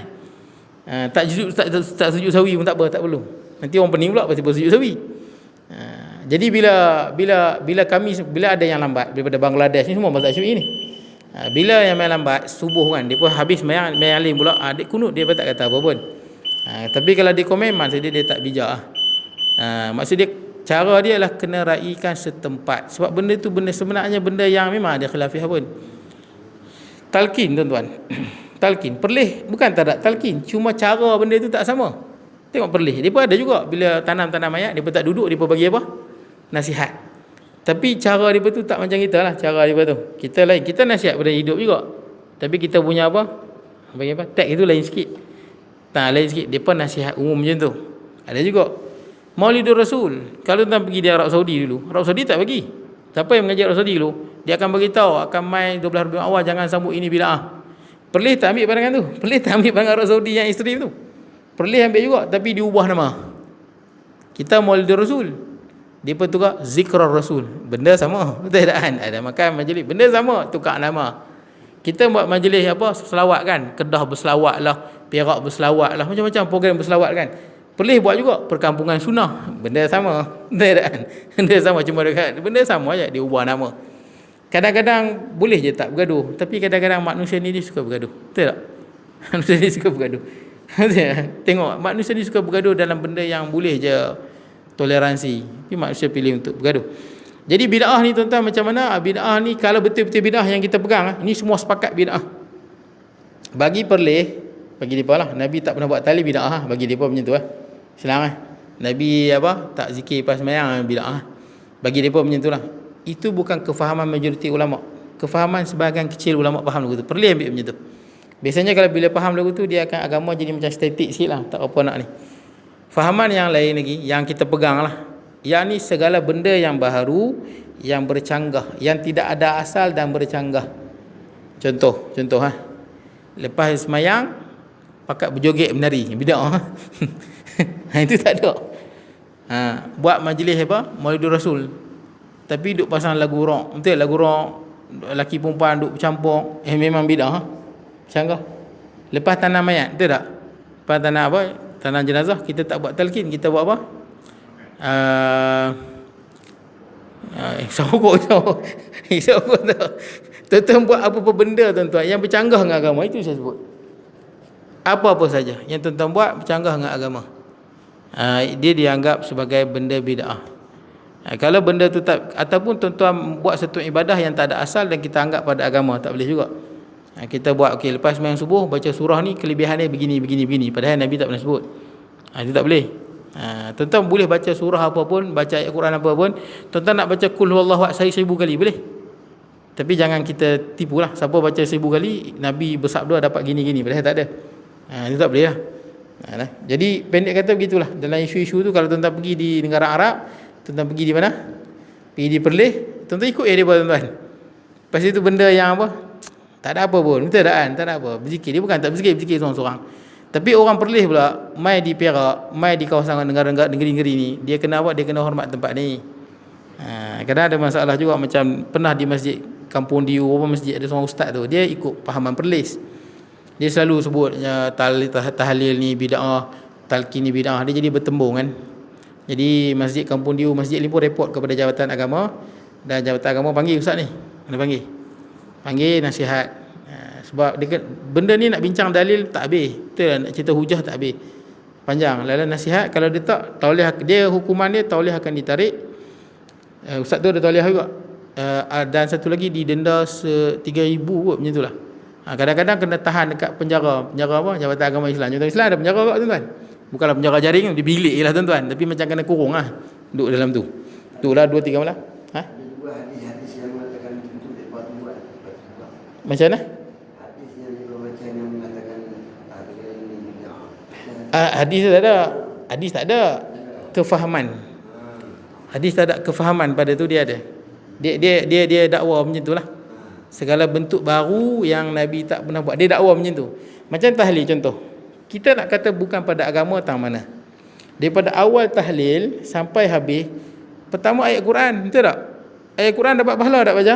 tak sujud sawi pun tak apa, tak perlu. Nanti orang pening pula pasal sujud sawi. Jadi bila kami, bila ada yang lambat daripada Bangladesh ni, semua mazhab Syi'i ni, bila yang main lambat subuh kan, dia pun habis main alim pula, dia kunut, dia pun tak kata apa pun. Tapi kalau dia komen, maksud dia tak bijak maksud dia, cara dia lah kena raikan setempat. Sebab benda tu sebenarnya benda yang memang ada khilafiah pun. Talqin, tuan-tuan. Talqin, Perlis bukan tak ada talqin, cuma cara benda tu tak sama. Tengok Perlis, dia pun ada juga bila tanam mayat, dia pun tak duduk, dia pun bagi apa? Nasihat. Tapi cara dia pun tu tak macam kita lah, cara dia pun tu. Kita lain, kita nasihat pada hidup juga. Tapi kita punya apa? Bagi apa? Tag itu lain sikit. Lain sikit, dia pun nasihat umum macam tu. Ada juga. Maulidur Rasul, kalau tuan pergi di Arab Saudi dulu, Arab Saudi tak bagi. Siapa yang mengajar Arab Saudi dulu, dia akan beritahu, akan main 12 Rabiul Awal, jangan sambut ini bid'ah. Perlis tak ambil pandangan tu. Perlis tak ambil pandangan Arab Saudi yang ekstrim tu. Perlis ambil juga, tapi diubah nama. Kita Maulidur Rasul, dia pun tukar Zikrul Rasul. Benda sama, betul tak kan? Ada makan majlis, benda sama, tukar nama. Kita buat majlis apa, selawat kan, Kedah berselawat lah, Perak berselawat lah, macam-macam program berselawat kan. Perlis buat juga perkampungan sunnah, benda sama, betul tak kan? Benda sama, cuma dekat benda sama aja, dia ubah nama. Kadang-kadang boleh je tak bergaduh, tapi kadang-kadang manusia ni dia suka bergaduh, betul tak? Manusia ni suka bergaduh. Tengok, manusia ni suka bergaduh dalam benda yang boleh je toleransi, tapi manusia pilih untuk bergaduh. Jadi bid'ah ni, tuan-tuan, macam mana? Bid'ah ni kalau betul-betul bid'ah yang kita pegang, ni semua sepakat bid'ah. Bagi Perlis, bagi depa lah, Nabi tak pernah buat tali bid'ah, bagi depa macam tu senang Nabi tak zikir pas sembahyang, bid'ah. Bagi depa macam tu lah. Itu bukan kefahaman majoriti ulama, kefahaman sebahagian kecil ulama faham lagu tu. Perlis ambil macam tu. Biasanya kalau bila faham lagu tu, dia akan agama jadi macam statik sikit lah, tak apa nak ni. Fahaman yang lain lagi yang kita pegang lah, yang ni segala benda yang baharu, yang bercanggah, yang tidak ada asal dan bercanggah. Contoh lepas semayang pakat berjoget menari, bid'ah. Itu tak ada. Buat majlis apa? Maulidur Rasul. Tapi duk pasang lagu rock. Betul lagu rock, lelaki perempuan duk bercampur. Memang bidah. Canggah. Lepas tanam mayat, betul tak? Lepas tanam apa? Tanam jenazah, kita tak buat talqin, kita buat apa? Sokok tu. Tuan-tuan buat apa-apa benda tuan-tuan yang bercanggah dengan agama, itu saya sebut. Apa-apa saja yang tuan-tuan buat bercanggah dengan agama, dia dianggap sebagai benda bid'ah. Kalau benda tu tak, ataupun tuan-tuan buat satu ibadah yang tak ada asal dan kita anggap pada agama, tak boleh juga. Kita buat lepas sembahyang subuh baca surah ni kelebihannya begini, padahal Nabi tak pernah sebut. Itu tak boleh. Tuan-tuan boleh baca surah apa pun, baca ayat Quran apa pun. Tuan-tuan nak baca qul huwallahu ahad 1000 kali boleh. Tapi jangan kita tipulah, siapa baca 1000 kali Nabi bersabda dapat gini-gini, padahal tak ada. Itu tak boleh lah. Jadi pendek kata begitulah. Dalam isu-isu tu, kalau tuan-tuan pergi di negara Arab, tuan-tuan pergi di mana? Pergi di Perlis, tuan-tuan ikut dia tuan-tuan. Lepas itu benda yang apa? Tak ada apa pun, betul tak kan? Tak ada apa. Berzikir, dia bukan tak berzikir seorang-seorang. Tapi orang Perlis pula, mai di Perak, mai di kawasan negeri-negeri ni, dia kena apa? Dia kena hormat tempat ni. Kadang ada masalah juga, macam pernah di masjid Kampung Diu, masjid ada seorang ustaz tu, dia ikut pahaman Perlis. Dia selalu sebut tahlil ni bid'ah, talqin ni bid'ah. Dia jadi bertembung kan. Jadi masjid Kampung Diu, masjid ni pun report kepada Jabatan Agama, dan Jabatan Agama panggil ustaz ni. Kena panggil nasihat. Sebab dia, benda ni nak bincang dalil tak habis. Betul lah, nak cerita hujah tak habis. Panjang. Lalu nasihat, kalau dia tak taulih, dia hukuman dia taulih akan ditarik. Ustaz tu ada taulih juga. Dan satu lagi didenda 3,000 kot, macam itulah. Kadang-kadang kena tahan dekat penjara apa? Jabatan Agama Islam. Jabatan Islam ada penjara kat tuan-tuan. Bukanlah penjara jaring, di bilik je lah tuan-tuan. Tapi macam kena kurung lah, duduk dalam tu. Itulah 2-3 malam. Hadis yang mengatakan itu dapat buat. Macam mana? Hadis yang dibaca yang mengatakan ini hadis tak ada. Hadis tak ada kefahaman. Hadis tak ada kefahaman pada tu, dia ada. Dia dakwa macam itulah. Segala bentuk baru yang Nabi tak pernah buat, dia dakwa macam tu. Macam tahlil contoh. Kita nak kata bukan pada agama tang mana. Daripada awal tahlil sampai habis, pertama ayat Quran, betul tak? Ayat Quran dapat pahala tak baca?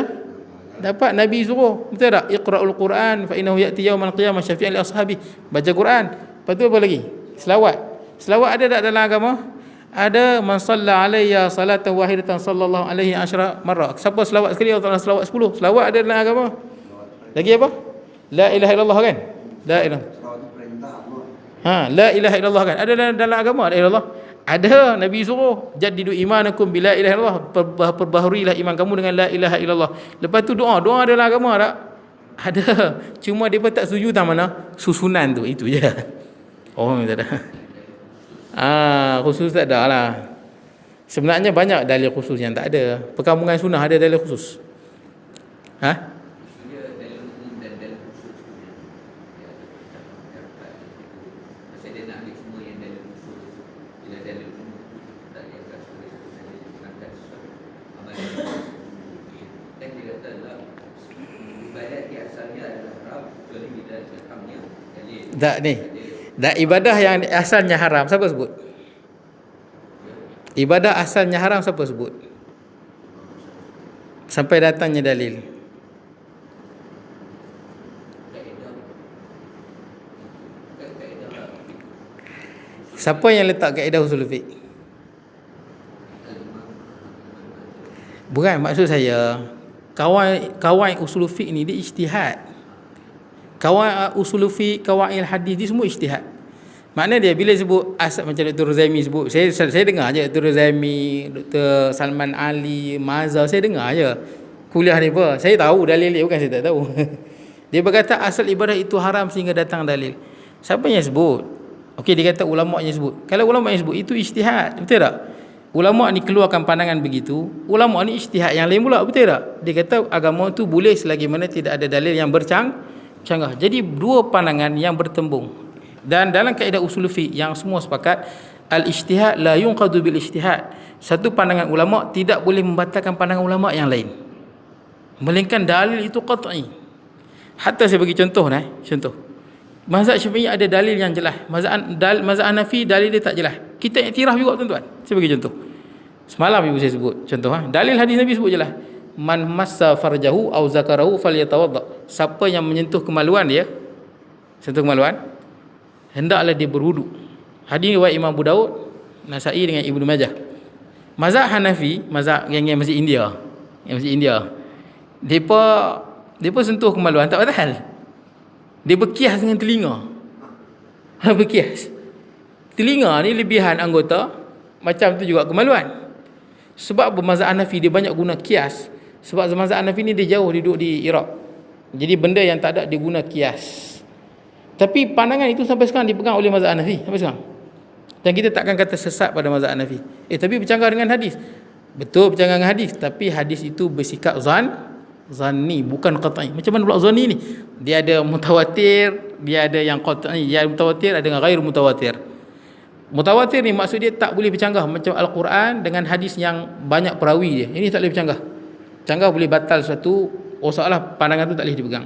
Dapat. Nabi suruh, betul tak? Iqra'ul Quran fa innahu ya'ti yaumal qiyamah syafi'an li ashabi. Baca Quran. Lepas tu apa lagi? Selawat ada tak dalam agama? Ada, man salla alayya salatan wahidatan sallallahu alaihi asyara marrah. Siapa selawat sekali, Allah Taala selawat 10. Selawat ada dalam agama. Lagi apa? La ilaha illallah kan? La ilaha. La ilaha illallah kan? Ada dalam agama, la ilallah. Ada, Nabi suruh jaddidu imanakum bila ilaha illallah, perbaharurilah iman kamu dengan la ilaha illallah. Lepas tu doa dalam agama tak? Ada. Cuma dia pun tak setuju tak mana? Susunan tu, itu je. Oh, tak ada. Khusus tak ada lah. Sebenarnya banyak dalil khusus yang tak ada. Perkampungan sunnah ada dalil khusus. Tak ni. Dan ibadah yang asalnya haram, siapa sebut? Ibadah asalnya haram, siapa sebut? Sampai datangnya dalil. Siapa yang letak kaedah usul fiqh? Bukan, maksud saya kawan usul fiqh ni dia ijtihad. Kawan usul fiqh, kawan hadis, dia semua ijtihad. Makna dia bila sebut asal, macam Dr. Zaimi sebut, saya dengar je Dr. Zaimi, Dr. Salman Ali, Mazhar, saya dengar je kuliah ni apa. Saya tahu dalil dia, bukan saya tak tahu. Dia berkata asal ibadah itu haram sehingga datang dalil. Siapa yang sebut? Okey, dia kata ulama yang sebut. Kalau ulama yang sebut, itu ijtihad, betul tak? Ulama ni keluarkan pandangan begitu, ulama ni ijtihad yang lain pula, betul tak? Dia kata agama tu boleh selagi mana tidak ada dalil yang bercanggah. Jadi dua pandangan yang bertembung. Dan dalam kaedah usul fiqh yang semua sepakat, al-ijtihad la yunqadu bil ijtihad. Satu pandangan ulama tidak boleh membatalkan pandangan ulama yang lain, melainkan dalil itu qat'i. Hatta saya bagi contoh contoh. Mazhab Syafi'i ada dalil yang jelas. Mazhab Hanafi dalil dia tak jelas. Kita iktiraf juga tuan-tuan. Saya bagi contoh. Semalam ibu saya sebut contoh. Dalil hadis Nabi sebut je lah. Man massa farjahu au zakarahu falyatawadda. Siapa yang menyentuh kemaluan dia, sentuh kemaluan, hendaklah dia berwuduk. Hadis riwayat Imam Abu Daud, Nasa'i dengan Ibnu Majah. Mazhab Hanafi, mazhab yang masjid India. Yang masjid India. Depa sentuh kemaluan tak batal. Dia berkias dengan telinga. Berkias. Telinga ni lebihan anggota, macam tu juga kemaluan. Sebab mazhab Hanafi dia banyak guna kias. Sebab mazhab Hanafi ni dia jauh duduk di Iraq. Jadi benda yang tak ada dia guna kias. Tapi pandangan itu sampai sekarang dipegang oleh mazhab Hanafi sampai sekarang. Dan kita takkan kata sesat pada mazhab Hanafi. Tapi bercanggah dengan hadis. Betul bercanggah dengan hadis, tapi hadis itu bersikap zanni, bukan qat'i. Macam mana pula zanni ni? Dia ada mutawatir, dia ada yang qat'i, dia ada mutawatir, ada yang ghair mutawatir. Mutawatir ni maksud dia tak boleh bercanggah macam Al-Quran dengan hadis yang banyak perawi dia. Ini tak boleh bercanggah. Bercanggah boleh batal suatu, seolah pandangan tu tak boleh dipegang.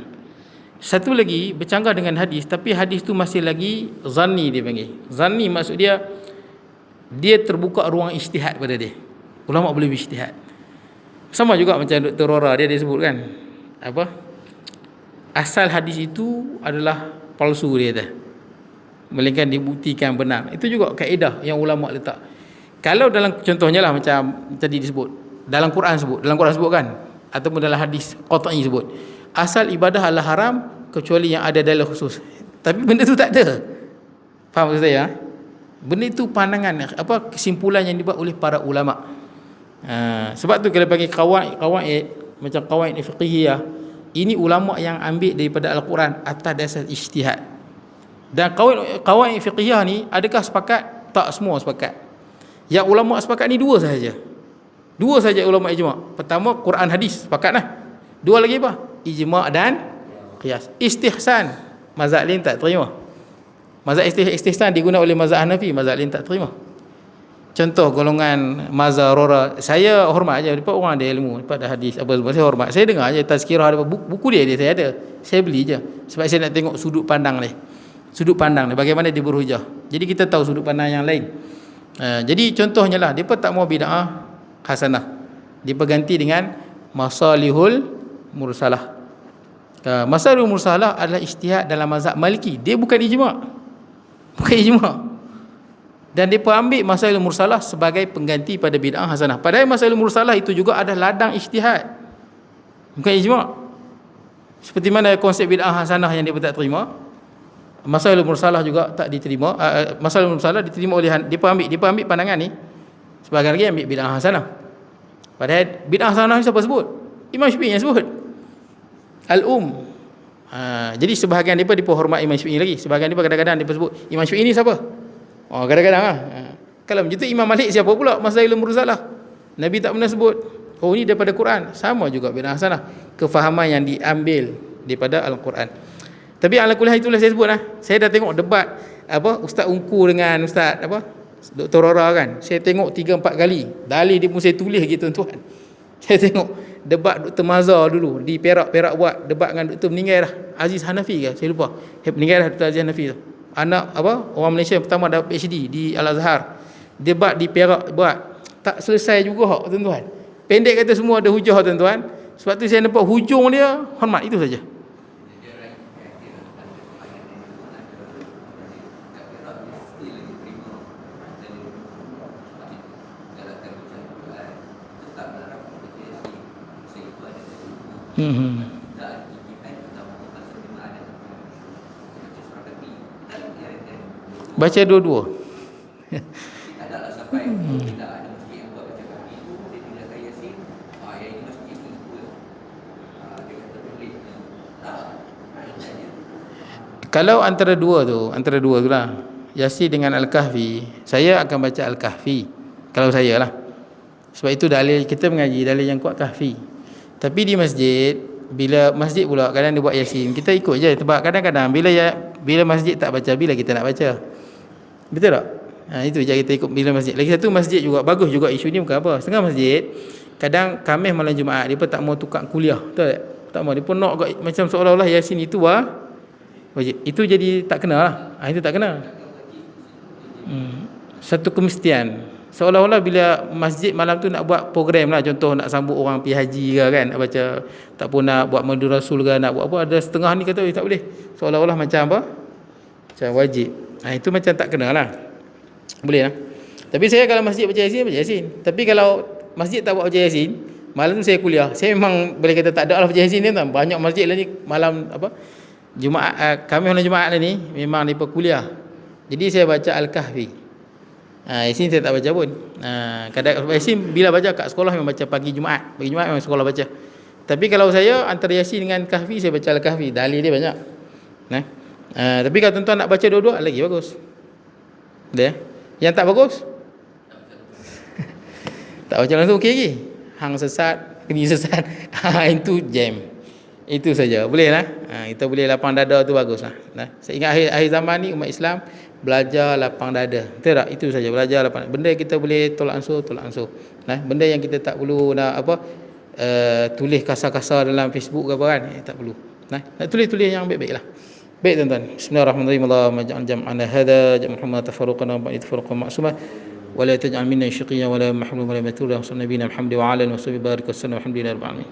Satu lagi bercanggah dengan hadis, tapi hadis tu masih lagi zanni dia panggil. Zanni maksud dia terbuka ruang ijtihad pada dia. Ulama boleh berijtihad. Sama juga macam Dr. Rora dia sebut kan. Apa? Asal hadis itu adalah palsu dia kata. Melainkan dibuktikan benar. Itu juga kaedah yang ulama letak. Kalau dalam contohnya lah macam tadi disebut, dalam Quran sebut kan, ataupun dalam hadis qat'i sebut, asal ibadah adalah haram kecuali yang ada dalil khusus. Tapi benda tu tak ada. Faham maksud saya? Benda itu pandangan, kesimpulan yang dibuat oleh para ulama. Sebab tu kalau bagi qawaid macam qawaid fiqhiyah, ini ulama yang ambil daripada Al-Quran atas dasar ijtihad. Dan qawaid fiqhiyah ni adakah sepakat? Tak semua sepakat. Yang ulama sepakat ni dua sahaja. Dua sahaja ulama ijma'. Pertama Quran hadis, sepakatlah. Dua lagi apa? Ijma' dan qiyas. Istihsan, mazhab lain tak terima. Mazhab istihsan digunakan oleh mazhab Hanafi, mazhab lain tak terima. Contoh golongan mazhab Rora, saya hormat aja, depa orang ada ilmu, depa ada hadis apa semua, saya hormat. Saya dengar aja tazkirah ada buku dia saya ada. Saya beli je sebab saya nak tengok sudut pandang dia. Sudut pandang dia bagaimana dia berhujah. Jadi kita tahu sudut pandang yang lain. Jadi contohnya lah, depa tak mau bid'ah hasanah. Depa ganti dengan masalihul mursalah. Masalihul mursalah adalah ijtihad dalam mazhab Maliki. Dia bukan ijma'. Bukan ijma'. Dan mereka ambil masalahul mursalah sebagai pengganti pada bid'ah hasanah. Padahal masalahul mursalah itu juga ada ladang ijtihad, bukan ijma'. Seperti mana konsep bid'ah hasanah yang mereka tak terima, masalahul mursalah juga tak diterima. Masalahul mursalah diterima oleh mereka ambil pandangan ni, sebagian lagi ambil bid'ah hasanah. Padahal bid'ah hasanah ni siapa sebut? Imam Syafi'i yang sebut. Jadi sebahagian mereka hormat Imam Syafi'i lagi. Sebahagian mereka kadang-kadang mereka sebut Imam Syafi'i ni siapa? Kadang-kadang lah. Kalau macam tu Imam Malik siapa pula? Masailul mursalah. Nabi tak pernah sebut. Ini daripada Quran. Sama juga bid'ah hasanah. Kefahaman yang diambil daripada Al-Quran. Tapi ala kuliah itulah saya sebut lah. Saya dah tengok debat Ustaz Ungku dengan Ustaz Dr. Rora kan. Saya tengok 3-4 kali. Dalil dia pun saya tulis gitu tuan. Saya tengok debat Dr. Mazhar dulu di Perak buat debat dengan Dr. meninggal dah Aziz Hanafi ke? Saya lupa. Meninggal dah Dr. Aziz Hanafi tu. Anak orang Malaysia yang pertama dapat PhD di Al-Azhar. Debat di Perak buat. Tak selesai juga tuan-tuan. Pendek kata semua ada hujah tuan-tuan. Sebab tu saya nampak hujung dia hormat, itu saja. Baca dua-dua. Kalau antara dua tu lah, Yasin dengan Al-Kahfi, saya akan baca Al-Kahfi kalau saya lah. Sebab itu dalil kita mengaji dalil yang kuat Kahfi. Tapi di masjid, bila masjid pula kadang dia buat Yasin, kita ikut je. Sebab kadang-kadang bila masjid tak baca, bila kita nak baca? Betul tak? Itu je kita ikut bila masjid. Lagi satu, masjid juga bagus juga isu ni, bukan apa. Setengah masjid kadang Khamis malam Jumaat dia pun tak mau tukar kuliah, betul tak? Tak mau, dia pun nak macam seolah-olah Yasin itu wajib. Itu jadi tak kena lah. Itu tak kena. satu kemestian. Seolah-olah bila masjid malam tu nak buat program lah, contoh nak sambut orang pergi haji ke kan, nak baca, tak pun nak buat madu rasul ke, nak buat apa, ada setengah ni kata tak boleh, seolah-olah macam apa, macam wajib. Itu macam tak kena lah, boleh lah. Tapi saya kalau masjid baca Yasin. Tapi kalau masjid tak buat baca Yasin, malam tu saya kuliah, saya memang boleh kata tak ada lah baca Yasin ni tuan. Banyak masjid lah ni malam apa Jumaat, kami malam Jumaat lah ni memang mereka kuliah. Jadi saya baca Al-Kahfi. Yasin saya tak baca pun. Kadang Yasin bila baca kat sekolah memang baca pagi Jumaat. Pagi Jumaat memang sekolah baca. Tapi kalau saya antara Yasin dengan Kahfi, saya baca Al-Kahfi. Dalil dia banyak. Tapi kalau tuan-tuan nak baca dua-dua lagi bagus. Dia. Yang tak bagus? Tak baca langsung okey lagi. Hang sesat, kini sesat. Itu jam. Itu saja. Boleh lah. Kita boleh lapang dada tu baguslah. Saya ingat akhir zaman ni umat Islam belajar lapang dada. Betul tak? Itu saja, belajar lapang. Benda kita boleh tolak ansur. Benda yang kita tak perlu nak tulis kasar-kasar dalam Facebook ke apa kan, tak perlu. Nak tulis yang baik-baik lah. Baik tuan-tuan. Bismillahirrahmanirrahim. Allahumma ja'al jam'ana hadha jam'an tafarruqana wa ba'id tafarruqan ma'sumah wa la taj'al minna shaqiyyan wa la mahruman wa la matrudan wa sallallahu nabiyina Muhammad wa ala alihi wa sahbihi barik wa sallam. Alhamdulillahirabbil alamin.